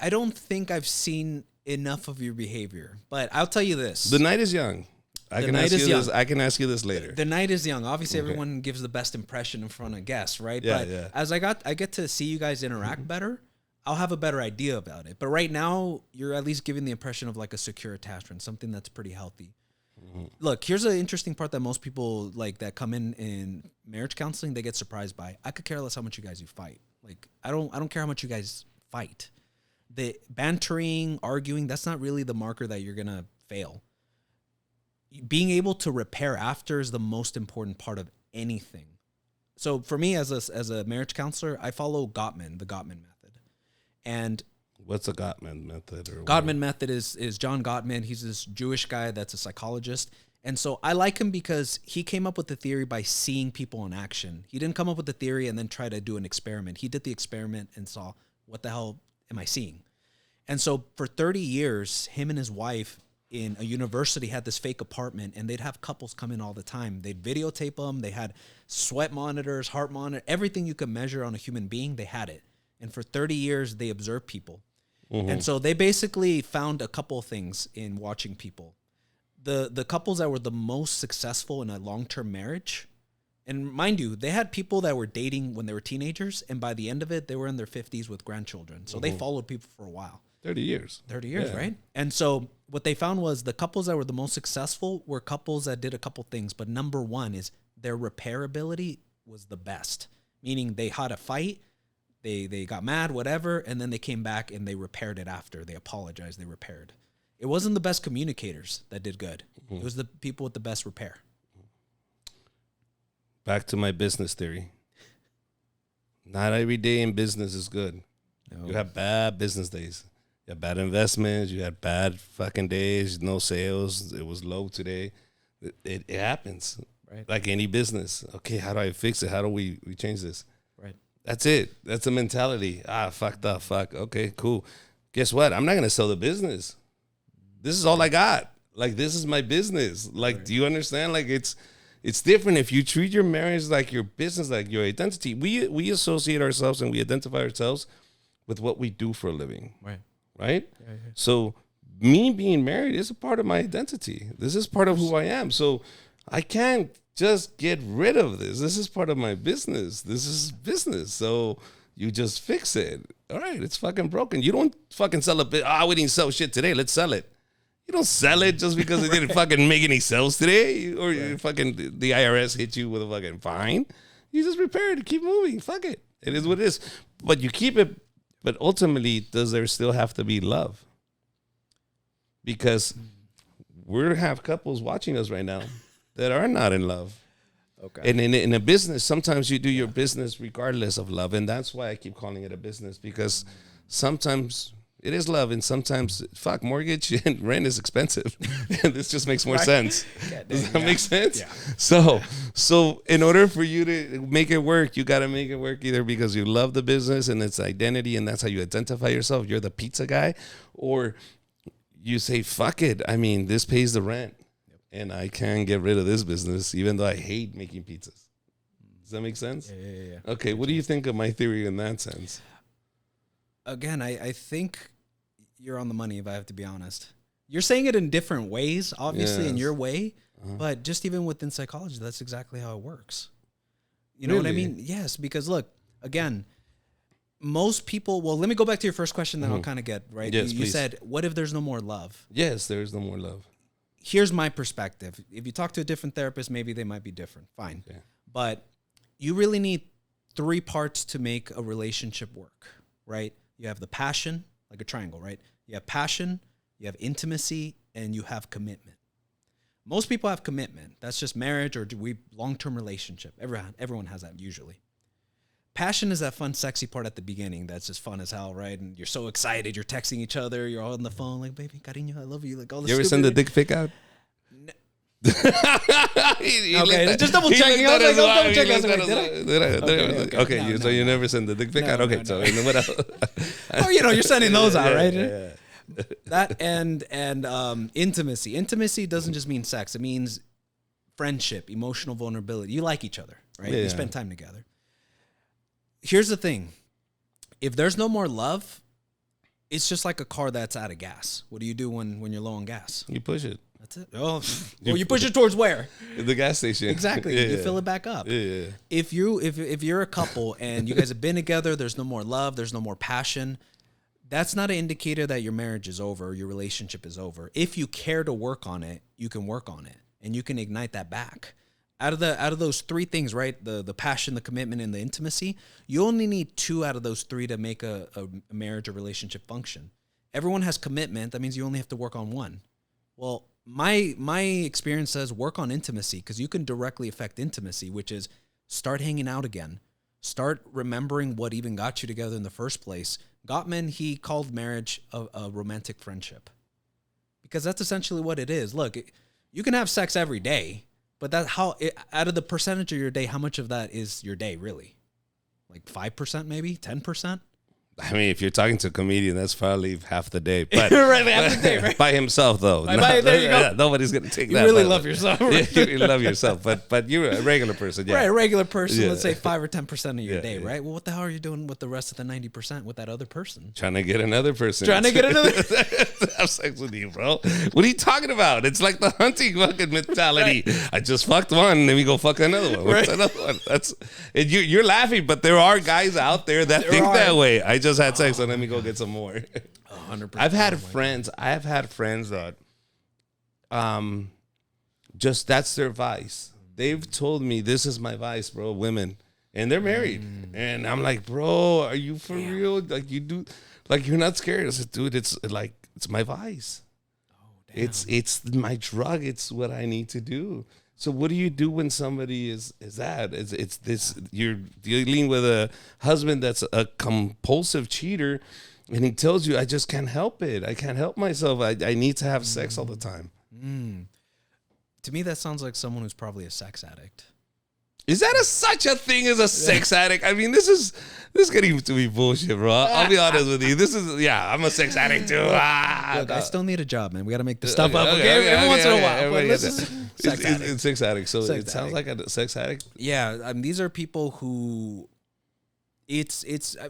[SPEAKER 2] don't think I've seen enough of your behavior, but I'll tell you this:
[SPEAKER 1] the night is young. I can ask you this later.
[SPEAKER 2] The night is young. Obviously, everyone gives the best impression in front of guests, right?
[SPEAKER 1] Yeah,
[SPEAKER 2] but
[SPEAKER 1] yeah.
[SPEAKER 2] As I get to see you guys interact better, I'll have a better idea about it. But right now, you're at least giving the impression of like a secure attachment, something that's pretty healthy. Mm-hmm. Look, here's an interesting part that most people like that come in marriage counseling, they get surprised by. I could care less how much you guys fight. Like I don't care how much you guys fight. The bantering, arguing, that's not really the marker that you're gonna fail. Being able to repair after is the most important part of anything. So for me as a marriage counselor, I follow the Gottman Method. And
[SPEAKER 1] what's a Gottman Method?
[SPEAKER 2] Gottman Method is John Gottman. He's this Jewish guy that's a psychologist. And so I like him because he came up with the theory by seeing people in action. He didn't come up with the theory and then try to do an experiment. He did the experiment and saw what the hell am I seeing? And so for 30 years, him and his wife in a university had this fake apartment, and they'd have couples come in all the time. They'd videotape them. They had sweat monitors, heart monitor, everything you could measure on a human being, they had it. And for 30 years, they observed people. And so they basically found a couple of things in watching people. The couples that were the most successful in a long-term marriage, and mind you, they had people that were dating when they were teenagers, and by the end of it, they were in their 50s with grandchildren. So they followed people for a while.
[SPEAKER 1] 30 years.
[SPEAKER 2] 30 years, right? And so what they found was the couples that were the most successful were couples that did a couple things. But number one is their repairability was the best, meaning they had a fight, they got mad, whatever, and then they came back and they repaired it after. They apologized, they repaired. It wasn't the best communicators that did good. It was the people with the best repair.
[SPEAKER 1] Back to my business theory. Not every day in business is good. No. You have bad business days. You had bad investments. You had bad fucking days. No sales. It was low today. It happens. Right. Like any business. Okay, how do I fix it? How do we change this?
[SPEAKER 2] Right.
[SPEAKER 1] That's it. That's the mentality. Fuck the fuck. Okay, cool. Guess what? I'm not going to sell the business. This is all I got. Like, this is my business. Like, do you understand? Like, it's different if you treat your marriage like your business, like your identity. We associate ourselves and we identify ourselves with what we do for a living. Right? Yeah. So me being married is a part of my identity. This is part of who I am. So I can't just get rid of this. This is part of my business. This is business. So you just fix it. All right, it's fucking broken. You don't fucking sell a bit. We didn't sell shit today. Let's sell it. You don't sell it just because it didn't fucking make any sales today, or fucking the IRS hit you with a fucking fine. You just repair it and keep moving. Fuck it. It is what it is. But you keep it. But ultimately, does there still have to be love? Because we have couples watching us right now that are not in love. Okay. And in a business, sometimes you do your business regardless of love. And that's why I keep calling it a business, because sometimes it is love, and sometimes, mortgage and rent is expensive. And this just makes more sense. Does that make sense? Yeah. So in order for you to make it work, you got to make it work either because you love the business and its identity, and that's how you identify yourself. You're the pizza guy, or you say, fuck it. I mean, this pays the rent, and I can't get rid of this business, even though I hate making pizzas. Does that make sense?
[SPEAKER 2] Yeah.
[SPEAKER 1] Okay, what do you think of my theory in that sense?
[SPEAKER 2] Again, I think you're on the money, if I have to be honest. You're saying it in different ways, obviously, in your way, but just even within psychology, that's exactly how it works. You know what I mean? Yes, because look, again, most people, well, let me go back to your first question, then I'll kind of get, right?
[SPEAKER 1] Yes,
[SPEAKER 2] you said, what if there's no more love?
[SPEAKER 1] Yes, there's no more love.
[SPEAKER 2] Here's my perspective. If you talk to a different therapist, maybe they might be different. Fine. Yeah. But you really need 3 parts to make a relationship work, right? You have the passion, like a triangle, right? You have passion, you have intimacy, and you have commitment. Most people have commitment. That's just marriage or long-term relationship. Everyone has that usually. Passion is that fun, sexy part at the beginning. That's just fun as hell, right? And you're so excited. You're texting each other. You're all on the phone like, baby, cariño, I love you. Like all this.
[SPEAKER 1] You ever send the dick pic out?
[SPEAKER 2] No. Okay, just double checking. I was like, double checking.
[SPEAKER 1] Okay, so you never send the dick pic out. Okay, so what else?
[SPEAKER 2] Oh, you're sending those out, right? Yeah. That and intimacy. Intimacy doesn't just mean sex. It means friendship, emotional vulnerability. You like each other, right? You spend time together. Here's the thing. If there's no more love, it's just like a car that's out of gas. What do you do when you're low on gas?
[SPEAKER 1] You push it.
[SPEAKER 2] That's it. Oh, well, you push it towards where?
[SPEAKER 1] The gas station.
[SPEAKER 2] Exactly. You fill it back up.
[SPEAKER 1] Yeah.
[SPEAKER 2] If you're a couple and you guys have been together, there's no more love, there's no more passion. That's not an indicator that your marriage is over, or your relationship is over. If you care to work on it, you can work on it, and you can ignite that back. Out of those 3 things, right? The passion, the commitment, and the intimacy, you only need 2 out of those 3 to make a marriage or relationship function. Everyone has commitment. That means you only have to work on 1. Well, my experience says work on intimacy, because you can directly affect intimacy, which is start hanging out again. Start remembering what even got you together in the first place. Gottman, he called marriage a romantic friendship, because that's essentially what it is. Look, you can have sex every day, but out of the percentage of your day, how much of that is your day really? Like 5%, maybe 10%?
[SPEAKER 1] I mean, if you're talking to a comedian, that's probably half the day. But
[SPEAKER 2] Right, half the day, right?
[SPEAKER 1] By himself, though.
[SPEAKER 2] There you go.
[SPEAKER 1] Nobody's gonna take
[SPEAKER 2] You
[SPEAKER 1] that.
[SPEAKER 2] really love yourself.
[SPEAKER 1] You really love yourself, but you're a regular person, yeah.
[SPEAKER 2] Right, a regular person.
[SPEAKER 1] Yeah.
[SPEAKER 2] Let's say 5 or 10% of your day,
[SPEAKER 1] yeah.
[SPEAKER 2] right? Well, what the hell are you doing with the rest of the 90% with that other person?
[SPEAKER 1] Trying to get another person.
[SPEAKER 2] Trying to get another.
[SPEAKER 1] Have sex with you, bro. What are you talking about? It's like the hunting fucking mentality. Right. I just fucked one, and then we go fuck another one. What's another one? That's and you're laughing, but there are guys out there that think that way. I just had sex, and let me go get some more.
[SPEAKER 2] 100%.
[SPEAKER 1] I've had friends that just that's their vice. They've told me this is my vice, bro, women. And they're married. And I'm like, bro, are you for real? Like you do like you're not scared. I said, dude, it's like it's my vice. Oh, damn. It's my drug. It's what I need to do. So what do you do when somebody is that? It's this you're dealing with a husband that's a compulsive cheater, and he tells you, I just can't help it. I can't help myself. I need to have sex all the time.
[SPEAKER 2] To me, that sounds like someone who's probably a sex addict.
[SPEAKER 1] Is that such a thing as a sex addict? I mean, this is getting to be bullshit, bro. I'll be honest with you. I'm a sex addict too.
[SPEAKER 2] Look, I still need a job, man. We got to make the stuff up, okay? Every once in a while.
[SPEAKER 1] It's sex addict. So it sounds like a sex addict.
[SPEAKER 2] Yeah, these are people who it's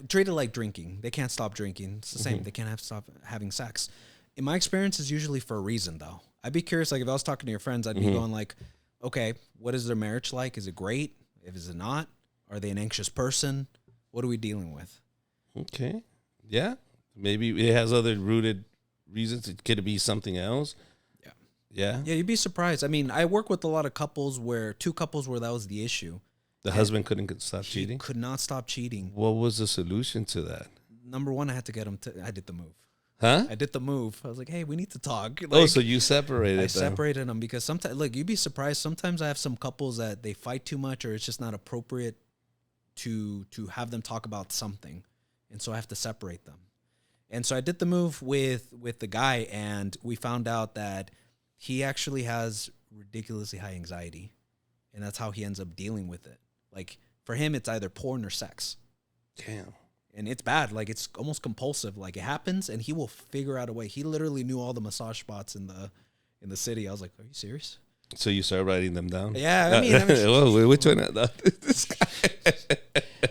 [SPEAKER 2] treated like drinking. They can't stop drinking. It's the same. They can't stop having sex. In my experience, it's usually for a reason, though. I'd be curious, like if I was talking to your friends, I'd be going like, okay, what is their marriage like? Is it great? If is it not? Are they an anxious person? What are we dealing with?
[SPEAKER 1] Okay. Yeah. Maybe it has other rooted reasons. It could be something else.
[SPEAKER 2] Yeah.
[SPEAKER 1] Yeah.
[SPEAKER 2] Yeah, you'd be surprised. I mean, I work with a lot of two couples where that was the issue.
[SPEAKER 1] The husband couldn't stop cheating?
[SPEAKER 2] Could not stop cheating.
[SPEAKER 1] What was the solution to that?
[SPEAKER 2] Number one, I had to get him I did the move.
[SPEAKER 1] Huh?
[SPEAKER 2] I did the move. I was like, hey, we need to talk.
[SPEAKER 1] Like, so you separated them.
[SPEAKER 2] I separated them because sometimes, look, you'd be surprised. Sometimes I have some couples that they fight too much or it's just not appropriate to have them talk about something. And so I have to separate them. And so I did the move with the guy, and we found out that he actually has ridiculously high anxiety. And that's how he ends up dealing with it. Like, for him, it's either porn or sex.
[SPEAKER 1] Damn.
[SPEAKER 2] And it's bad. Like, it's almost compulsive. Like, it happens, and he will figure out a way. He literally knew all the massage spots in the city. I was like, are you serious?
[SPEAKER 1] So you started writing them down?
[SPEAKER 2] Yeah, I mean
[SPEAKER 1] whoa, which one? This guy.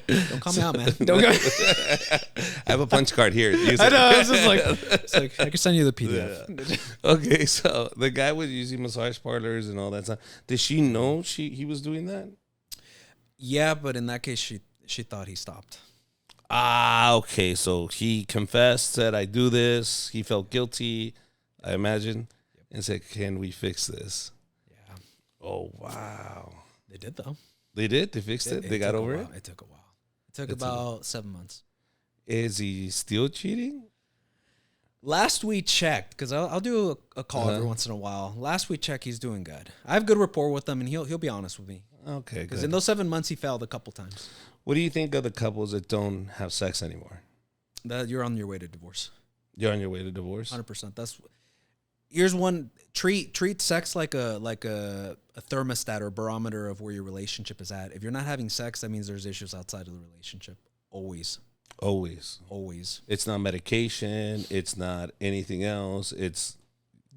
[SPEAKER 2] Don't call me out, man. Don't go.
[SPEAKER 1] I have a punch card here. Use
[SPEAKER 2] I
[SPEAKER 1] it.
[SPEAKER 2] know. It's like I can send you the PDF.
[SPEAKER 1] Yeah. Okay, so the guy was using massage parlors and all that stuff. Did she know he was doing that?
[SPEAKER 2] Yeah, but in that case, she thought he stopped.
[SPEAKER 1] Ah, okay. So he confessed, said, I do this. He felt guilty, I imagine, and said, can we fix this?
[SPEAKER 2] Yeah.
[SPEAKER 1] Oh, wow.
[SPEAKER 2] They did, though.
[SPEAKER 1] They did? They fixed it? They got over it?
[SPEAKER 2] It took a while. It took about 7 months.
[SPEAKER 1] Is he still cheating?
[SPEAKER 2] Last we checked, because I'll do a call every once in a while. Last we checked, he's doing good. I have good rapport with him, and he'll be honest with me.
[SPEAKER 1] Okay,
[SPEAKER 2] because in those 7 months, he failed a couple times.
[SPEAKER 1] What do you think of the couples that don't have sex anymore?
[SPEAKER 2] That you're on your way to divorce.
[SPEAKER 1] You're on your way to divorce?
[SPEAKER 2] 100%. Here's one. Treat sex like a thermostat or barometer of where your relationship is at. If you're not having sex, that means there's issues outside of the relationship. Always. It's not medication. It's not anything else. It's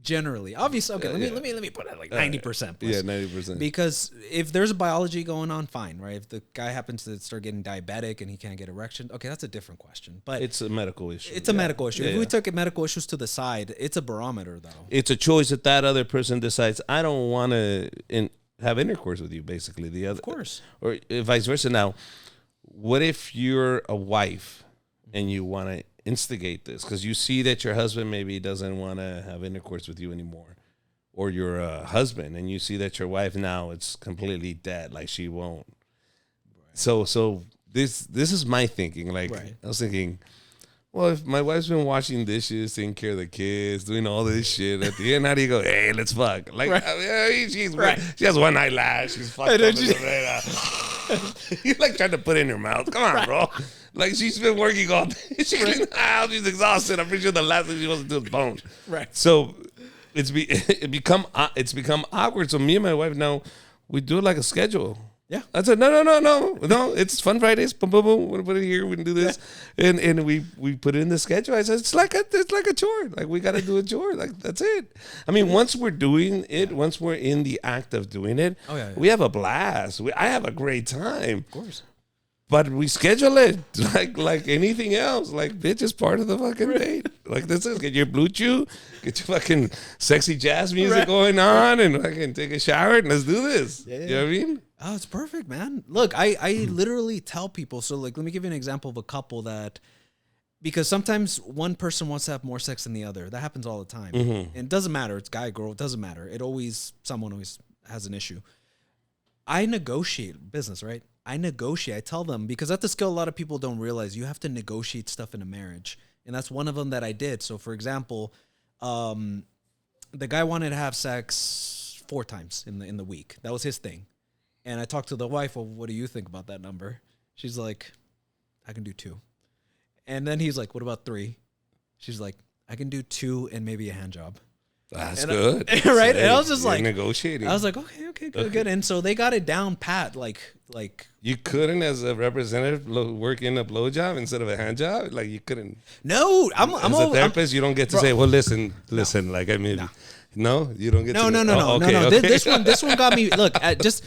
[SPEAKER 2] generally, obviously. Okay, let me put it like 90%.
[SPEAKER 1] Yeah, 90%.
[SPEAKER 2] Because if there's a biology going on, fine, right? If the guy happens to start getting diabetic and he can't get erection, okay, that's a different question. But
[SPEAKER 1] it's a medical issue.
[SPEAKER 2] It's a medical issue. If we took medical issues to the side, it's a barometer, though.
[SPEAKER 1] It's a choice that other person decides. I don't want to have intercourse with you. Basically, the other,
[SPEAKER 2] of course,
[SPEAKER 1] or vice versa. Now, what if you're a wife and you want to instigate this because you see that your husband maybe doesn't want to have intercourse with you anymore, or you're a husband and you see that your wife now it's completely dead, like she won't. Right. So this is my thinking. Like I was thinking, well, if my wife's been washing dishes, taking care of the kids, doing all this shit, at the end, how do you go, hey, let's fuck? Like, I mean, she has one eyelash. She's fucked up. You're like trying to put it in her mouth. Come on, bro. Like, she's been working all day. She's exhausted. I'm pretty sure the last thing she wants to do is bone.
[SPEAKER 2] Right.
[SPEAKER 1] So it's become awkward. So me and my wife now, we do like a schedule.
[SPEAKER 2] Yeah.
[SPEAKER 1] I said, no. It's Fun Fridays. Boom, boom, boom. We'll put it here. We can do this, and we put it in the schedule. I said, it's like a chore. Like we got to do a chore. Like that's it. I mean, once we're doing it, once we're in the act of doing it, we have a blast. I have a great time.
[SPEAKER 2] Of course.
[SPEAKER 1] But we schedule it like anything else. Like, bitch, is part of the fucking date. Like, this is, get your blue chew, get your fucking sexy jazz music going on, and fucking take a shower, and let's do this. Yeah. You know what I mean?
[SPEAKER 2] Oh, it's perfect, man. Look, I literally tell people, so like, let me give you an example of a couple that, because sometimes one person wants to have more sex than the other. That happens all the time. And it doesn't matter. It's guy, girl. It doesn't matter. Someone always has an issue. I negotiate business, right? I negotiate. I tell them, because that's a skill a lot of people don't realize. You have to negotiate stuff in a marriage. And that's one of them that I did. So, for example, the guy wanted to have sex 4 times in the week. That was his thing. And I talked to the wife, well, what do you think about that number? She's like, I can do 2. And then he's like, what about 3? She's like, I can do 2 and maybe a hand job.
[SPEAKER 1] That's good.
[SPEAKER 2] Right? And I was just like,
[SPEAKER 1] negotiating.
[SPEAKER 2] I was like, okay, good. And so they got it down pat, like
[SPEAKER 1] you couldn't, as a representative, work in a blowjob instead of a hand job. Like you couldn't.
[SPEAKER 2] No, I'm
[SPEAKER 1] as a therapist. You don't get to say, well, listen. Like I mean, no, you don't get.
[SPEAKER 2] No.
[SPEAKER 1] Okay.
[SPEAKER 2] This one got me. Look, just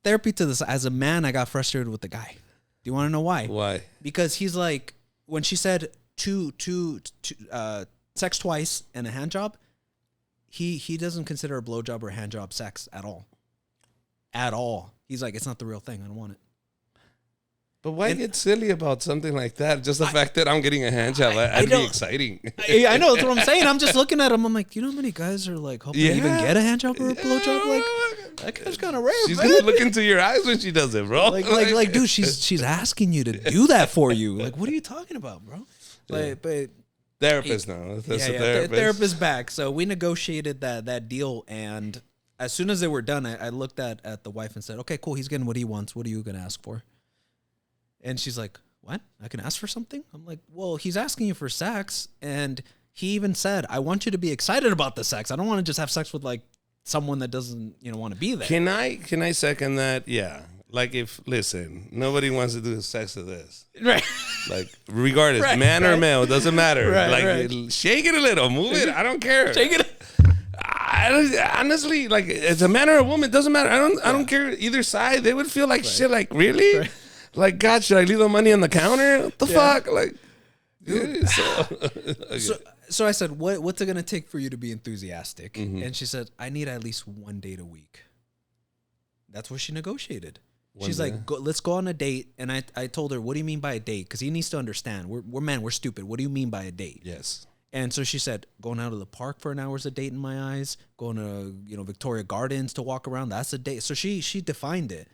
[SPEAKER 2] therapy to this. As a man, I got frustrated with the guy. Do you want to know why?
[SPEAKER 1] Why?
[SPEAKER 2] Because he's like, when she said two sex twice and a hand job, he doesn't consider a blowjob or a hand job sex at all. At all. He's like, it's not the real thing. I don't want it.
[SPEAKER 1] But why get silly about something like that? Just the fact that I'm getting a hand job, that'd be exciting.
[SPEAKER 2] I know, that's what I'm saying. I'm just looking at him. I'm like, you know how many guys are like hoping to even get a hand job or a blowjob? Like, that guy's kind of rare.
[SPEAKER 1] She's gonna look into your eyes when she does it, bro.
[SPEAKER 2] Like, dude, she's asking you to do that for you. Like, what are you talking about, bro? But
[SPEAKER 1] therapist now. That's a therapist.
[SPEAKER 2] Therapist back. So we negotiated that deal, and as soon as they were done, I looked at the wife and said, okay, cool, he's getting what he wants. What are you gonna ask for? And she's like, what? I can ask for something? I'm like, well, he's asking you for sex, and he even said, I want you to be excited about the sex. I don't want to just have sex with like someone that doesn't, want to be there.
[SPEAKER 1] Can I second that? Yeah. Like listen, nobody wants to do sex to this.
[SPEAKER 2] Right.
[SPEAKER 1] Like regardless, man or male, it doesn't matter. Shake it a little, move it. I don't care.
[SPEAKER 2] Shake it.
[SPEAKER 1] Honestly, like it's a man or a woman, it doesn't matter. I don't care either side. They would feel like shit. Like really? Right. Like God, should I leave the money on the counter? What the fuck? Like,
[SPEAKER 2] so I said, what's it gonna take for you to be enthusiastic? And she said, I need at least 1 date a week. That's what she negotiated. She's like, let's go on a date. And I told her, what do you mean by a date? Because he needs to understand. We're men. We're stupid. What do you mean by a date?
[SPEAKER 1] Yes.
[SPEAKER 2] And so she said, going out to the park for an hour is a date in my eyes. Going to Victoria Gardens to walk around, that's a date. So she defined it.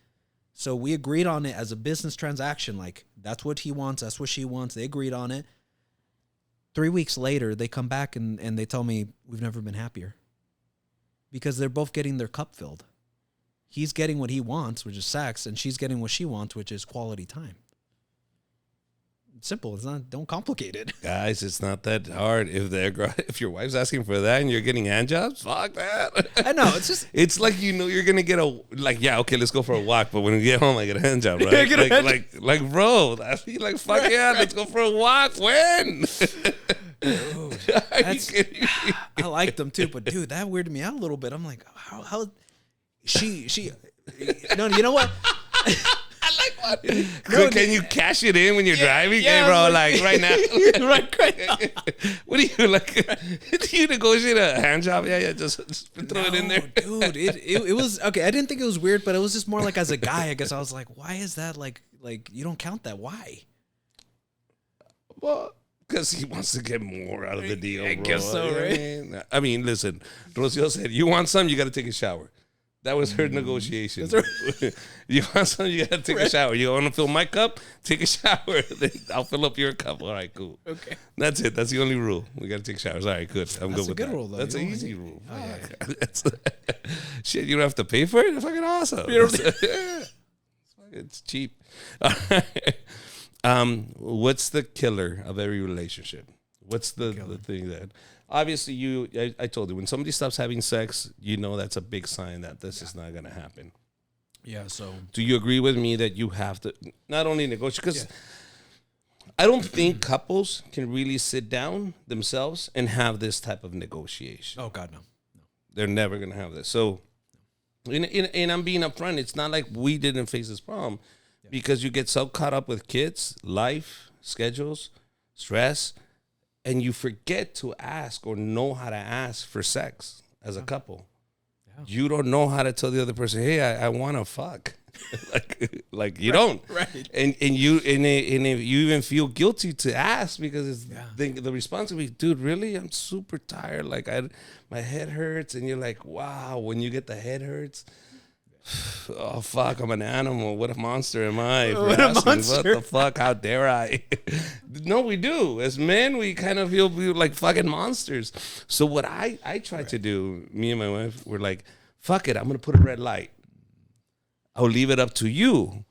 [SPEAKER 2] So we agreed on it as a business transaction. Like, that's what he wants. That's what she wants. They agreed on it. 3 weeks later, they come back and they tell me, we've never been happier. Because they're both getting their cup filled. He's getting what he wants, which is sex, and she's getting what she wants, which is quality time. It's simple. Don't complicate it.
[SPEAKER 1] Guys, it's not that hard. If your wife's asking for that and you're getting hand jobs, fuck that.
[SPEAKER 2] I know. It's just,
[SPEAKER 1] it's like, you're going to get okay, let's go for a walk. But when we get home, I get a hand job, right? like, bro, that's fuck let's go for a walk. When?
[SPEAKER 2] Dude, I like them too, but dude, that weirded me out a little bit. I'm like, how she no, you know what?
[SPEAKER 1] I like what? Can you cash it in when you're driving? Yeah, hey, bro, like right now. right now. What do you like? Do you negotiate a hand job? Yeah, just throw it in there.
[SPEAKER 2] Dude, it was okay. I didn't think it was weird, but it was just more like as a guy, I guess I was like, why is that like you don't count that? Why?
[SPEAKER 1] Well, because he wants to get more out of the deal,
[SPEAKER 2] I guess so, right?
[SPEAKER 1] I mean, listen, Rocio said, you want some, you got to take a shower. That was her negotiation. Right. You want some, you got to take a shower. You want to fill my cup? Take a shower. Then I'll fill up your cup. All right, cool.
[SPEAKER 2] Okay.
[SPEAKER 1] That's it. That's the only rule. We got to take showers. All right, good. I'm good with that. That's
[SPEAKER 2] a good rule, though.
[SPEAKER 1] That's an easy rule. Oh, yeah. Shit, you don't have to pay for it? That's fucking awesome. It's cheap. All right. What's the killer of every relationship? What's the thing that... Obviously, I told you, when somebody stops having sex, that's a big sign that this is not going to happen.
[SPEAKER 2] Yeah. So
[SPEAKER 1] Do you agree with me that you have to not only negotiate, because I don't think couples can really sit down themselves and have this type of negotiation.
[SPEAKER 2] oh God, no.
[SPEAKER 1] They're never going to have this. So, and I'm being upfront. It's not like we didn't face this problem because you get so caught up with kids, life, schedules, stress, and you forget to ask or know how to ask for sex as a couple. Yeah. You don't know how to tell the other person, hey, I want to fuck. like you don't.
[SPEAKER 2] Right.
[SPEAKER 1] And you even feel guilty to ask because it's the response will be, dude, really? I'm super tired. Like my head hurts. And you're like, wow, when you get the head hurts, oh fuck, I'm an animal. What a monster am I?
[SPEAKER 2] What a monster.
[SPEAKER 1] What the fuck? How dare I? No, we do. As men, we kind of feel like fucking monsters. So what I try to do, me and my wife, we're like, fuck it, I'm gonna put a red light. I'll leave it up to you.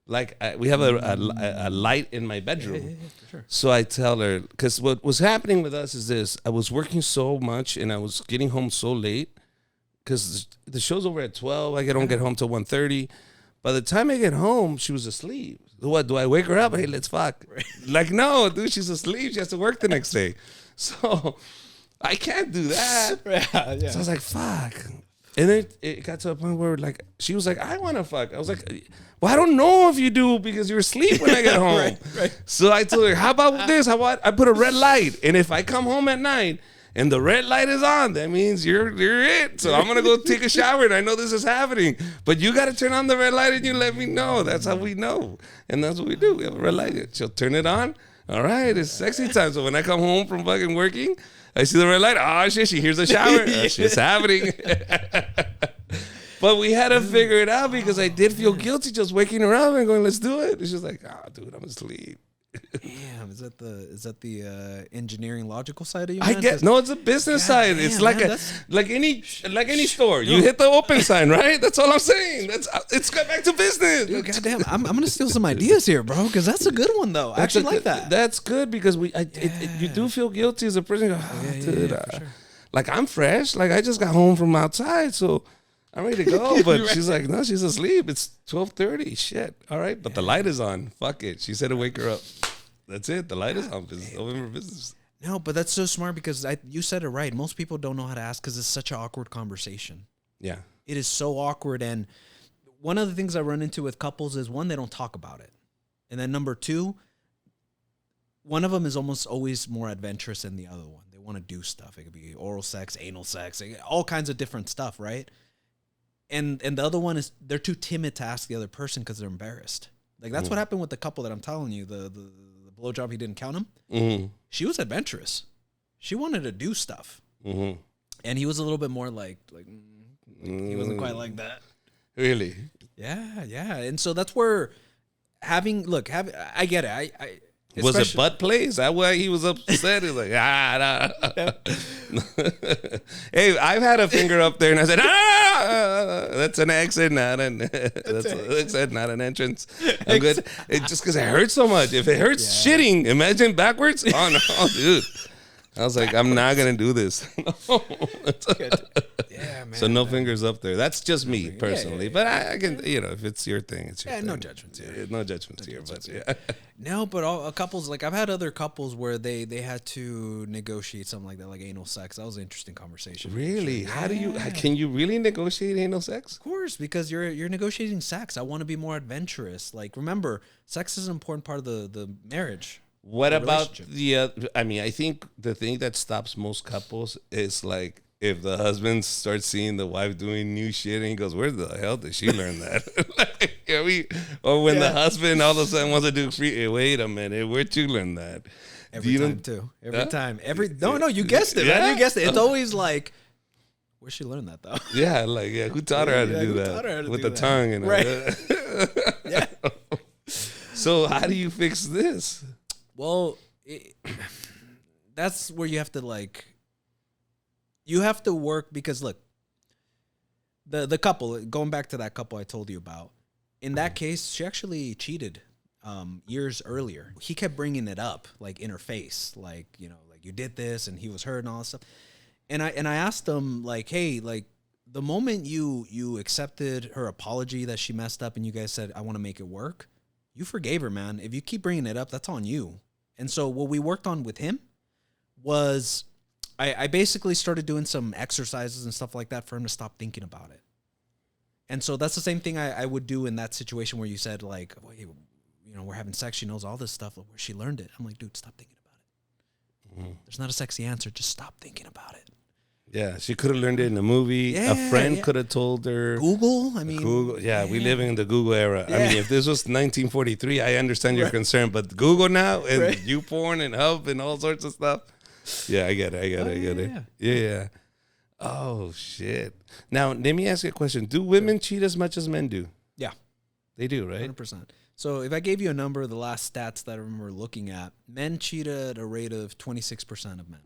[SPEAKER 1] Like we have a light in my bedroom. Yeah, for sure. So I tell her, because what was happening with us is this: I was working so much and I was getting home so late. Because the show's over at 12. I don't get home till 1:30. By the time I get home, she was asleep. What, do I wake her up? Hey, let's fuck. Right. Like, no, dude, she's asleep. She has to work the next day. So I can't do that. Yeah. So I was like, fuck. And then it got to a point where, like, she was like, I want to fuck. I was like, well, I don't know if you do because you're asleep when I get home. Right. So I told her, how about this? How about I put a red light? And if I come home at night, and the red light is on, that means you're it. So I'm going to go take a shower, and I know this is happening. But you got to turn on the red light, and you let me know. That's how we know. And that's what we do. We have a red light. She'll turn it on. All right, it's sexy time. So when I come home from fucking working, I see the red light. Oh, shit, she hears the shower. Oh, shit's happening. But we had to figure it out because I did feel guilty just waking her up and going, let's do it. And she's like, oh, dude, I'm asleep.
[SPEAKER 2] Damn, is that the engineering logical side of you?
[SPEAKER 1] I get no, it's a business side. It's like like any store. You hit the open sign, right? That's all I'm saying. It's got back to business.
[SPEAKER 2] Dude, goddamn, I'm gonna steal some ideas here, bro, because that's a good one though. I actually like that.
[SPEAKER 1] That's good because you do feel guilty as a person. You go, dude, sure. Like I'm fresh. Like I just got home from outside, so I'm ready to go. But right. She's like, no, she's asleep. It's 12:30. Shit. All right, but the light is on. Fuck it. She said to wake her up. That's it. The light is on. Open for business.
[SPEAKER 2] No, but that's so smart because you said it right. Most people don't know how to ask because it's such an awkward conversation.
[SPEAKER 1] Yeah.
[SPEAKER 2] It is so awkward. And one of the things I run into with couples is, one, they don't talk about it. And then number two, one of them is almost always more adventurous than the other one. They want to do stuff. It could be oral sex, anal sex, all kinds of different stuff, right? And the other one is they're too timid to ask the other person because they're embarrassed. Like that's what happened with the couple that I'm telling you, the blowjob, he didn't count him. Mm-hmm. She was adventurous. She wanted to do stuff. Mm-hmm. And he was a little bit more like he wasn't quite like that.
[SPEAKER 1] Really?
[SPEAKER 2] Yeah. And so that's where I get it.
[SPEAKER 1] Was it butt play? Is that why he was upset? He's like, nah. Hey, I've had a finger up there, and I said, that's an exit, not an exit, not an entrance. I'm good. It's just because it hurts so much. If it hurts shitting, imagine backwards. Oh no, dude. I was like, I'm not gonna do this. No. Yeah, man. So no fingers up there. That's just me personally, but I can, if it's your thing, it's your thing.
[SPEAKER 2] No judgments.
[SPEAKER 1] No judgments here, but yeah.
[SPEAKER 2] No, but all couples, like I've had other couples where they had to negotiate something like that, like anal sex. That was an interesting conversation.
[SPEAKER 1] Really? How can you really negotiate anal sex?
[SPEAKER 2] Of course, because you're negotiating sex. I want to be more adventurous. Like, remember, sex is an important part of the marriage.
[SPEAKER 1] What about I think the thing that stops most couples is like if the husband starts seeing the wife doing new shit and he goes, where the hell did she learn that? Or when the husband all of a sudden wants to do free, hey, wait a minute, where'd you learn that?
[SPEAKER 2] Every time, too. Every time. No, you guessed it, man. You guessed it. It's always like, where'd she learn that, though?
[SPEAKER 1] Yeah, who taught her how to do that? With the tongue and
[SPEAKER 2] right. Yeah.
[SPEAKER 1] So how do you fix this?
[SPEAKER 2] Well, that's where you have to you have to work because look, the couple, going back to that couple I told you about, in that case, she actually cheated years earlier. He kept bringing it up, like in her face, like you did this and he was hurt and all that stuff. And I asked him hey, the moment you accepted her apology that she messed up and you guys said, I want to make it work, you forgave her, man. If you keep bringing it up, that's on you. And so what we worked on with him was I basically started doing some exercises and stuff like that for him to stop thinking about it. And so that's the same thing I would do in that situation where you said, like, well, you know, we're having sex. She knows all this stuff. Where she learned it. I'm like, dude, stop thinking about it. There's not a sexy answer. Just stop thinking about it.
[SPEAKER 1] Yeah, she could have learned it in a movie.
[SPEAKER 2] Yeah,
[SPEAKER 1] a friend could have told her.
[SPEAKER 2] Google, I mean.
[SPEAKER 1] Google. Yeah, we live in the Google era. Yeah. I mean, if this was 1943, I understand your concern. But Google now and YouPorn and Hub and all sorts of stuff. Yeah, I get it. Yeah. Oh, shit. Now, let me ask you a question. Do women cheat as much as men do?
[SPEAKER 2] Yeah.
[SPEAKER 1] They do, right?
[SPEAKER 2] 100%. So if I gave you a number, the last stats that I remember looking at, men cheat at a rate of 26% of men.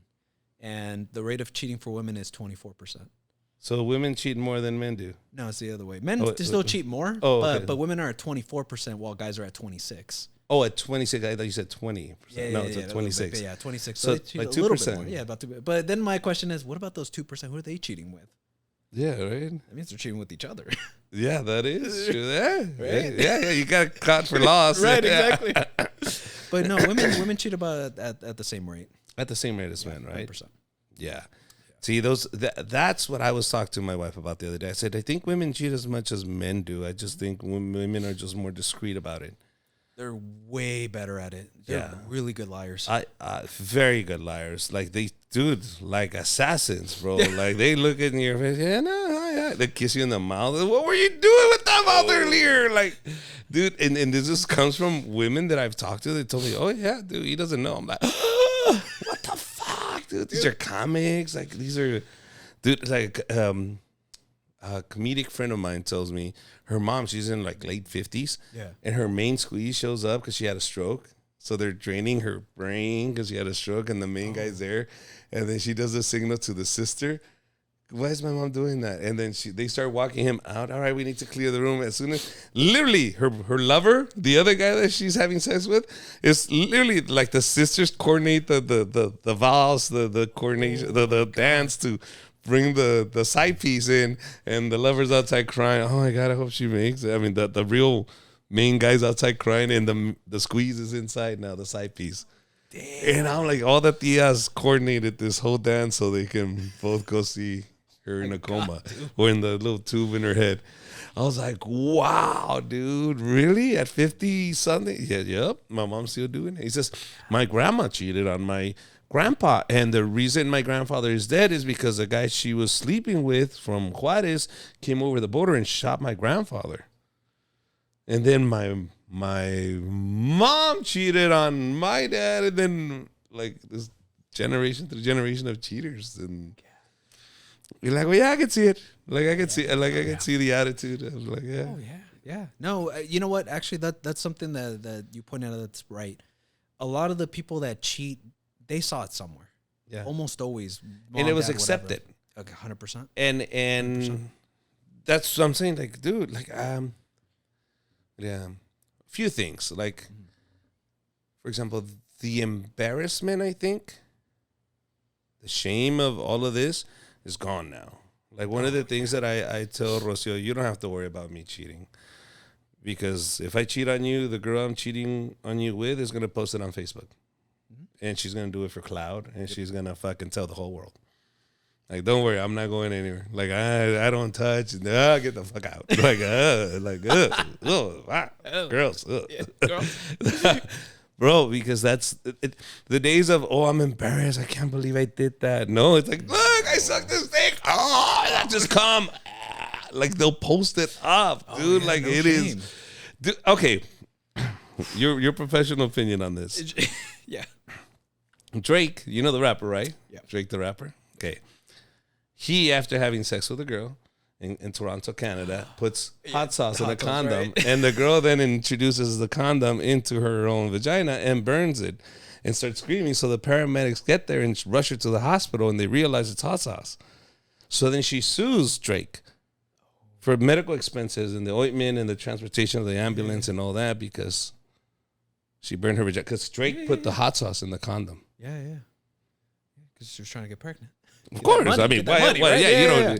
[SPEAKER 2] And the rate of cheating for women is 24%.
[SPEAKER 1] So women cheat more than men do?
[SPEAKER 2] No, it's the other way. Men still cheat more, but women are at 24% while guys are at 26%.
[SPEAKER 1] Oh, at 26, I thought you said 20%. No, it's at 26.
[SPEAKER 2] Yeah, 26.
[SPEAKER 1] So like 2%.
[SPEAKER 2] Yeah, about 2%. But then my question is, what about those 2%? Who are they cheating with?
[SPEAKER 1] Yeah, right.
[SPEAKER 2] That means they're cheating with each other.
[SPEAKER 1] Yeah, that is true. Yeah, right? Yeah. You got caught for loss.
[SPEAKER 2] Right, exactly. But no, women cheat about at the same rate.
[SPEAKER 1] At the same rate as men, right?
[SPEAKER 2] 100%.
[SPEAKER 1] Yeah. See, that's what I was talking to my wife about the other day. I said, I think women cheat as much as men do. I just think women are just more discreet about it.
[SPEAKER 2] They're way better at it. They're really good liars.
[SPEAKER 1] Very good liars. Like like assassins, bro. Like they look in your face, they kiss you in the mouth. What were you doing with that mouth earlier? Like, dude, and this just comes from women that I've talked to. They told me, oh yeah, dude, he doesn't know. I'm like, what the fuck, dude? These are comics. Like these are, dude. Like a comedic friend of mine tells me her mom, she's in like late 50s, and her main squeeze shows up because she had a stroke. So they're draining her brain because she had a stroke, and the main guy's there, and then she does a signal to the sister. Why is my mom doing that? And then they start walking him out. All right, we need to clear the room as soon as literally her lover, the other guy that she's having sex with, is literally like the sisters coordinate the vows, the coordination, the dance to bring the side piece in, and the lover's outside crying. Oh my God, I hope she makes it. I mean, the real main guy's outside crying, and the squeeze is inside now, the side piece. Damn. And I'm like, all the tias coordinated this whole dance so they can both go see her in a coma or in the little tube in her head. I was like, wow, dude, really? At 50 something? Yeah, yep. My mom's still doing it. He says, my grandma cheated on my grandpa, and the reason my grandfather is dead is because the guy she was sleeping with from Juarez came over the border and shot my grandfather. And then my mom cheated on my dad, and then like this generation to generation of cheaters. And you're like, well, yeah, I can see it. Like I can see, like I can see the attitude. I was like, yeah,
[SPEAKER 2] oh yeah. No, you know what? Actually, that's something that you pointed out that's right. A lot of the people that cheat, they saw it somewhere. Yeah, almost always,
[SPEAKER 1] and it was accepted.
[SPEAKER 2] Okay, 100%.
[SPEAKER 1] And 100%. That's what I'm saying. Like, dude, like yeah, a few things. Like, for example, the embarrassment, I think, the shame of all of this is gone now. Like, one of the things that I tell Rocio, you don't have to worry about me cheating. Because if I cheat on you, the girl I'm cheating on you with is going to post it on Facebook. And she's going to do it for cloud. And she's going to fucking tell the whole world. Like, don't worry, I'm not going anywhere. Like, I don't touch. No, get the fuck out. Girls.
[SPEAKER 2] Yeah, girls.
[SPEAKER 1] Bro, because that's the days of, oh, I'm embarrassed. I can't believe I did that. No, it's like, look, I sucked this dick. Oh, that just come. Like, they'll post it up, dude. Like, no, it shame. Is. Dude, okay. Your professional opinion on this.
[SPEAKER 2] Yeah.
[SPEAKER 1] Drake, you know the rapper, right?
[SPEAKER 2] Yeah.
[SPEAKER 1] Drake the rapper? Okay. He, after having sex with a girl in Toronto, Canada, puts hot sauce in a condom, right? And the girl then introduces the condom into her own vagina and burns it and starts screaming. So the paramedics get there and rush her to the hospital, and they realize it's hot sauce. So then she sues Drake for medical expenses and the ointment and the transportation of the ambulance and all that because she burned her vagina. Because Drake put the hot sauce in the condom.
[SPEAKER 2] Yeah. Because she was trying to get pregnant.
[SPEAKER 1] Of course. I mean,
[SPEAKER 2] money, right?
[SPEAKER 1] you know,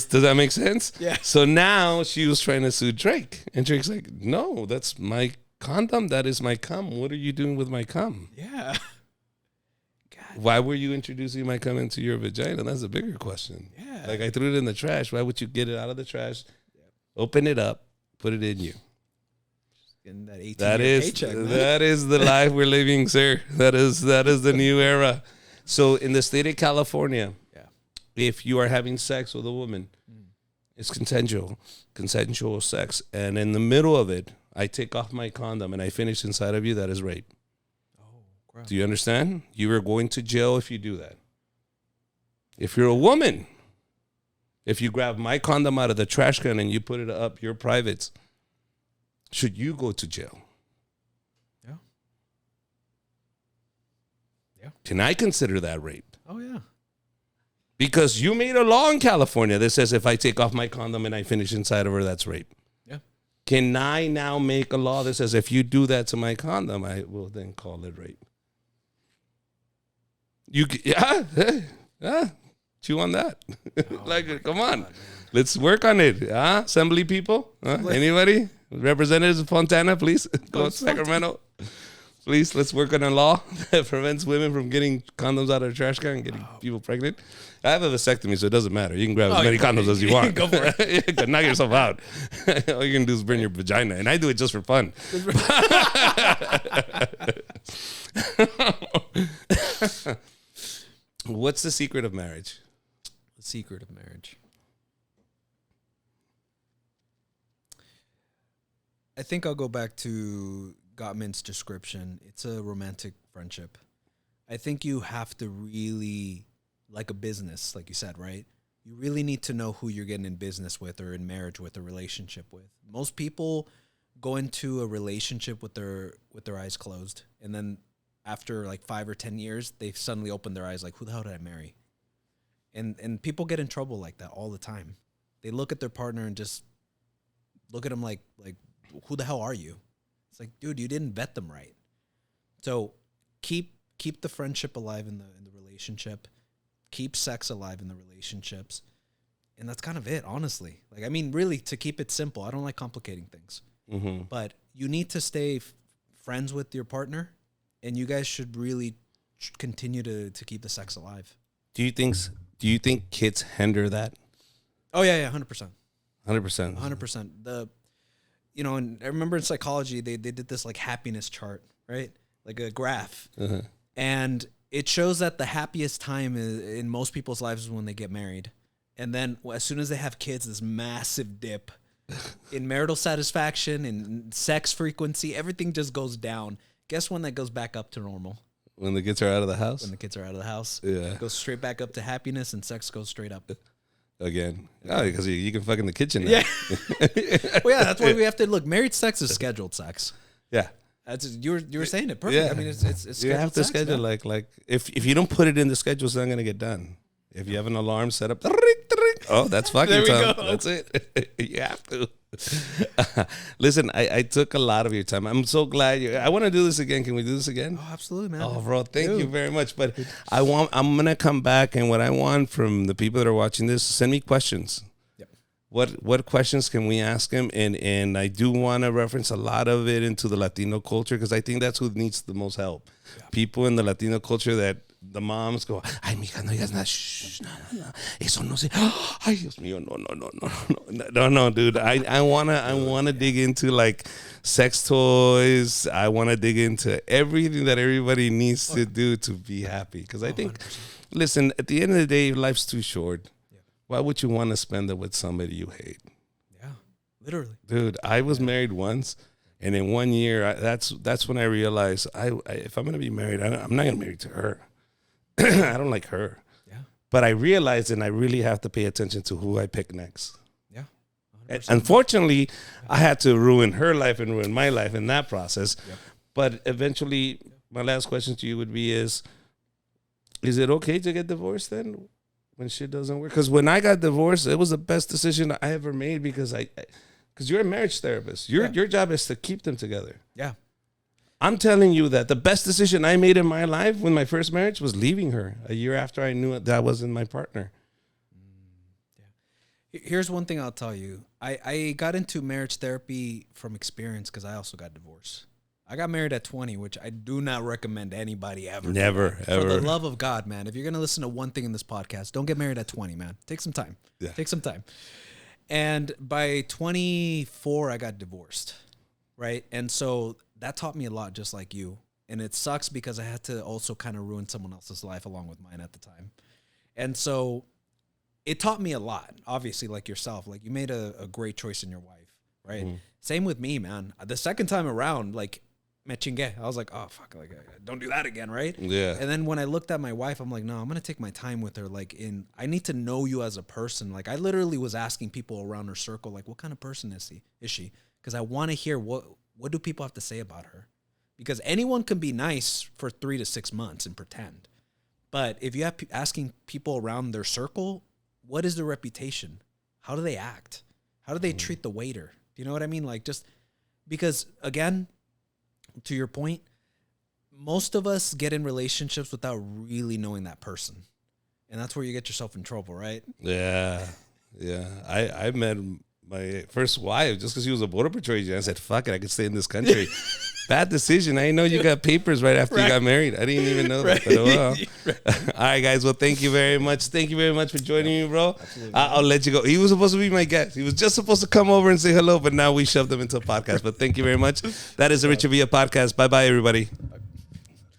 [SPEAKER 1] Does that make sense?
[SPEAKER 2] Yeah.
[SPEAKER 1] So now she was trying to sue Drake. And Drake's like, no, that's my condom. That is my cum. What are you doing with my cum?
[SPEAKER 2] Yeah.
[SPEAKER 1] Why were you introducing my cum into your vagina? That's a bigger question.
[SPEAKER 2] Yeah.
[SPEAKER 1] Like, I threw it in the trash. Why would you get it out of the trash, open it up, put it in you?
[SPEAKER 2] Getting that 18
[SPEAKER 1] That
[SPEAKER 2] year
[SPEAKER 1] is
[SPEAKER 2] paycheck, man.
[SPEAKER 1] that is the life we're living, sir. That is the new era. So in the state of California, if you are having sex with a woman, it's consensual sex, and in the middle of it, I take off my condom and I finish inside of you. That is rape.
[SPEAKER 2] Crap.
[SPEAKER 1] Do you understand? You are going to jail if you do that. If you're a woman, if you grab my condom out of the trash can and you put it up your privates, should you go to jail?
[SPEAKER 2] Yeah. Yeah.
[SPEAKER 1] Can I consider that rape?
[SPEAKER 2] Oh, yeah.
[SPEAKER 1] Because you made a law in California that says if I take off my condom and I finish inside of her, that's rape.
[SPEAKER 2] Yeah.
[SPEAKER 1] Can I now make a law that says if you do that to my condom, I will then call it rape? Chew on that. Like, come on. Let's work on it. Assembly people? Anybody? Representatives of Fontana, please. Go to Sacramento. Please, let's work on a law that prevents women from getting condoms out of the trash can and getting people pregnant. I have a vasectomy, so it doesn't matter. You can grab as many condoms as you want.
[SPEAKER 2] Go for it.
[SPEAKER 1] You can knock yourself out. All you can do is burn your vagina. And I do it just for fun. What's the secret of marriage?
[SPEAKER 2] The secret of marriage. I think I'll go back to Gottman's description. It's a romantic friendship. I think you have to really, like a business, like you said, right? You really need to know who you're getting in business with or in marriage with, a relationship with. Most people go into a relationship with their eyes closed, and then after like 5 or 10 years, they suddenly open their eyes like, who the hell did I marry? And people get in trouble like that all the time. They look at their partner and just look at them like who the hell are you? It's like, dude, you didn't vet them right. So keep the friendship alive in the relationship. Keep sex alive in the relationships. And that's kind of it, honestly. Like, I mean, really, to keep it simple. I don't like complicating things. Mm-hmm. But you need to stay friends with your partner, and you guys should really continue to keep the sex alive.
[SPEAKER 1] Do you think kids hinder that?
[SPEAKER 2] Oh, yeah, 100%.
[SPEAKER 1] 100%.
[SPEAKER 2] 100%. And I remember in psychology, they did this like happiness chart, right? Like a graph. Uh-huh. And it shows that the happiest time in most people's lives is when they get married. And then as soon as they have kids, this massive dip in marital satisfaction and sex frequency, everything just goes down. Guess when that goes back up to normal?
[SPEAKER 1] When the kids are out of the house?
[SPEAKER 2] When the kids are out of the house.
[SPEAKER 1] Yeah.
[SPEAKER 2] It goes straight back up to happiness, and sex goes straight up.
[SPEAKER 1] Again. Oh, because you can fuck in the kitchen now.
[SPEAKER 2] Yeah. Well, yeah, that's why we have to look. Married sex is scheduled sex.
[SPEAKER 1] Yeah.
[SPEAKER 2] That's you were saying it perfect.
[SPEAKER 1] Yeah.
[SPEAKER 2] I mean, it's
[SPEAKER 1] you have to
[SPEAKER 2] sex,
[SPEAKER 1] schedule
[SPEAKER 2] man.
[SPEAKER 1] like if you don't put it in the schedule, it's not gonna get done. If you have an alarm set up, oh, that's fucking
[SPEAKER 2] There we
[SPEAKER 1] time.
[SPEAKER 2] go.
[SPEAKER 1] That's it. You have to. Listen, I took a lot of your time. I'm so glad I want to do this again. Can we do this again?
[SPEAKER 2] Oh, absolutely, man.
[SPEAKER 1] Oh, bro, thank you very much. But I'm gonna come back, and what I want from the people that are watching this, send me questions. What questions can we ask him? And I do want to reference a lot of it into the Latino culture, because I think that's who needs the most help. Yeah. People in the Latino culture that the moms go, ay, mija, no digas nada, shh, no, eso no sé, ay, Dios mío, no, dude. I wanna dig into like sex toys. I wanna dig into everything that everybody needs to do to be happy. Because I think, 100%. Listen, at the end of the day, life's too short. Why would you want to spend it with somebody you hate?
[SPEAKER 2] Yeah, literally.
[SPEAKER 1] Dude, I was married once, and in 1 year, that's when I realized if I'm going to be married, I'm not going to marry to her. I don't like her. Yeah. But I realized, and I really have to pay attention to who I pick next. Yeah. 100%. Unfortunately, I had to ruin her life and ruin my life in that process. Yep. But eventually, my last question to you would be is it okay to get divorced then? When shit doesn't work, because when I got divorced, it was the best decision I ever made, because you're a marriage therapist. Your job is to keep them together. Yeah, I'm telling you that the best decision I made in my life when my first marriage was leaving her a year after I knew that wasn't my partner.
[SPEAKER 2] Here's one thing I'll tell you. I got into marriage therapy from experience because I also got divorced. I got married at 20, which I do not recommend anybody ever.
[SPEAKER 1] Never, ever.
[SPEAKER 2] For the love of God, man. If you're going to listen to one thing in this podcast, don't get married at 20, man. Take some time.
[SPEAKER 1] Yeah.
[SPEAKER 2] Take some time. And by 24, I got divorced, right? And so that taught me a lot, just like you. And it sucks because I had to also kind of ruin someone else's life along with mine at the time. And so it taught me a lot, obviously, like yourself. Like, you made a great choice in your wife, right? Mm-hmm. Same with me, man. The second time around, like, me chingue. I was like, oh, fuck, like, don't do that again, right?
[SPEAKER 1] Yeah.
[SPEAKER 2] And then when I looked at my wife, I'm like, no, I'm going to take my time with her. Like, I need to know you as a person. Like, I literally was asking people around her circle, like, what kind of person is she? Because I want to hear what do people have to say about her? Because anyone can be nice for 3 to 6 months and pretend. But if you have asking people around their circle, what is their reputation? How do they act? How do they treat the waiter? Do you know what I mean? Like, just because, again, to your point, most of us get in relationships without really knowing that person. And that's where you get yourself in trouble, right?
[SPEAKER 1] Yeah. Yeah. I met my first wife just because she was a border patrol agent. I said, fuck it, I could stay in this country. Bad decision. I didn't know you got papers right after you got married. I didn't even know that. But oh well. All right, guys. Well, thank you very much. Thank you very much for joining me, bro. I'll let you go. He was supposed to be my guest. He was just supposed to come over and say hello, but now we shoved him into a podcast. But thank you very much. That is the Richard Villa podcast. Bye-bye, everybody.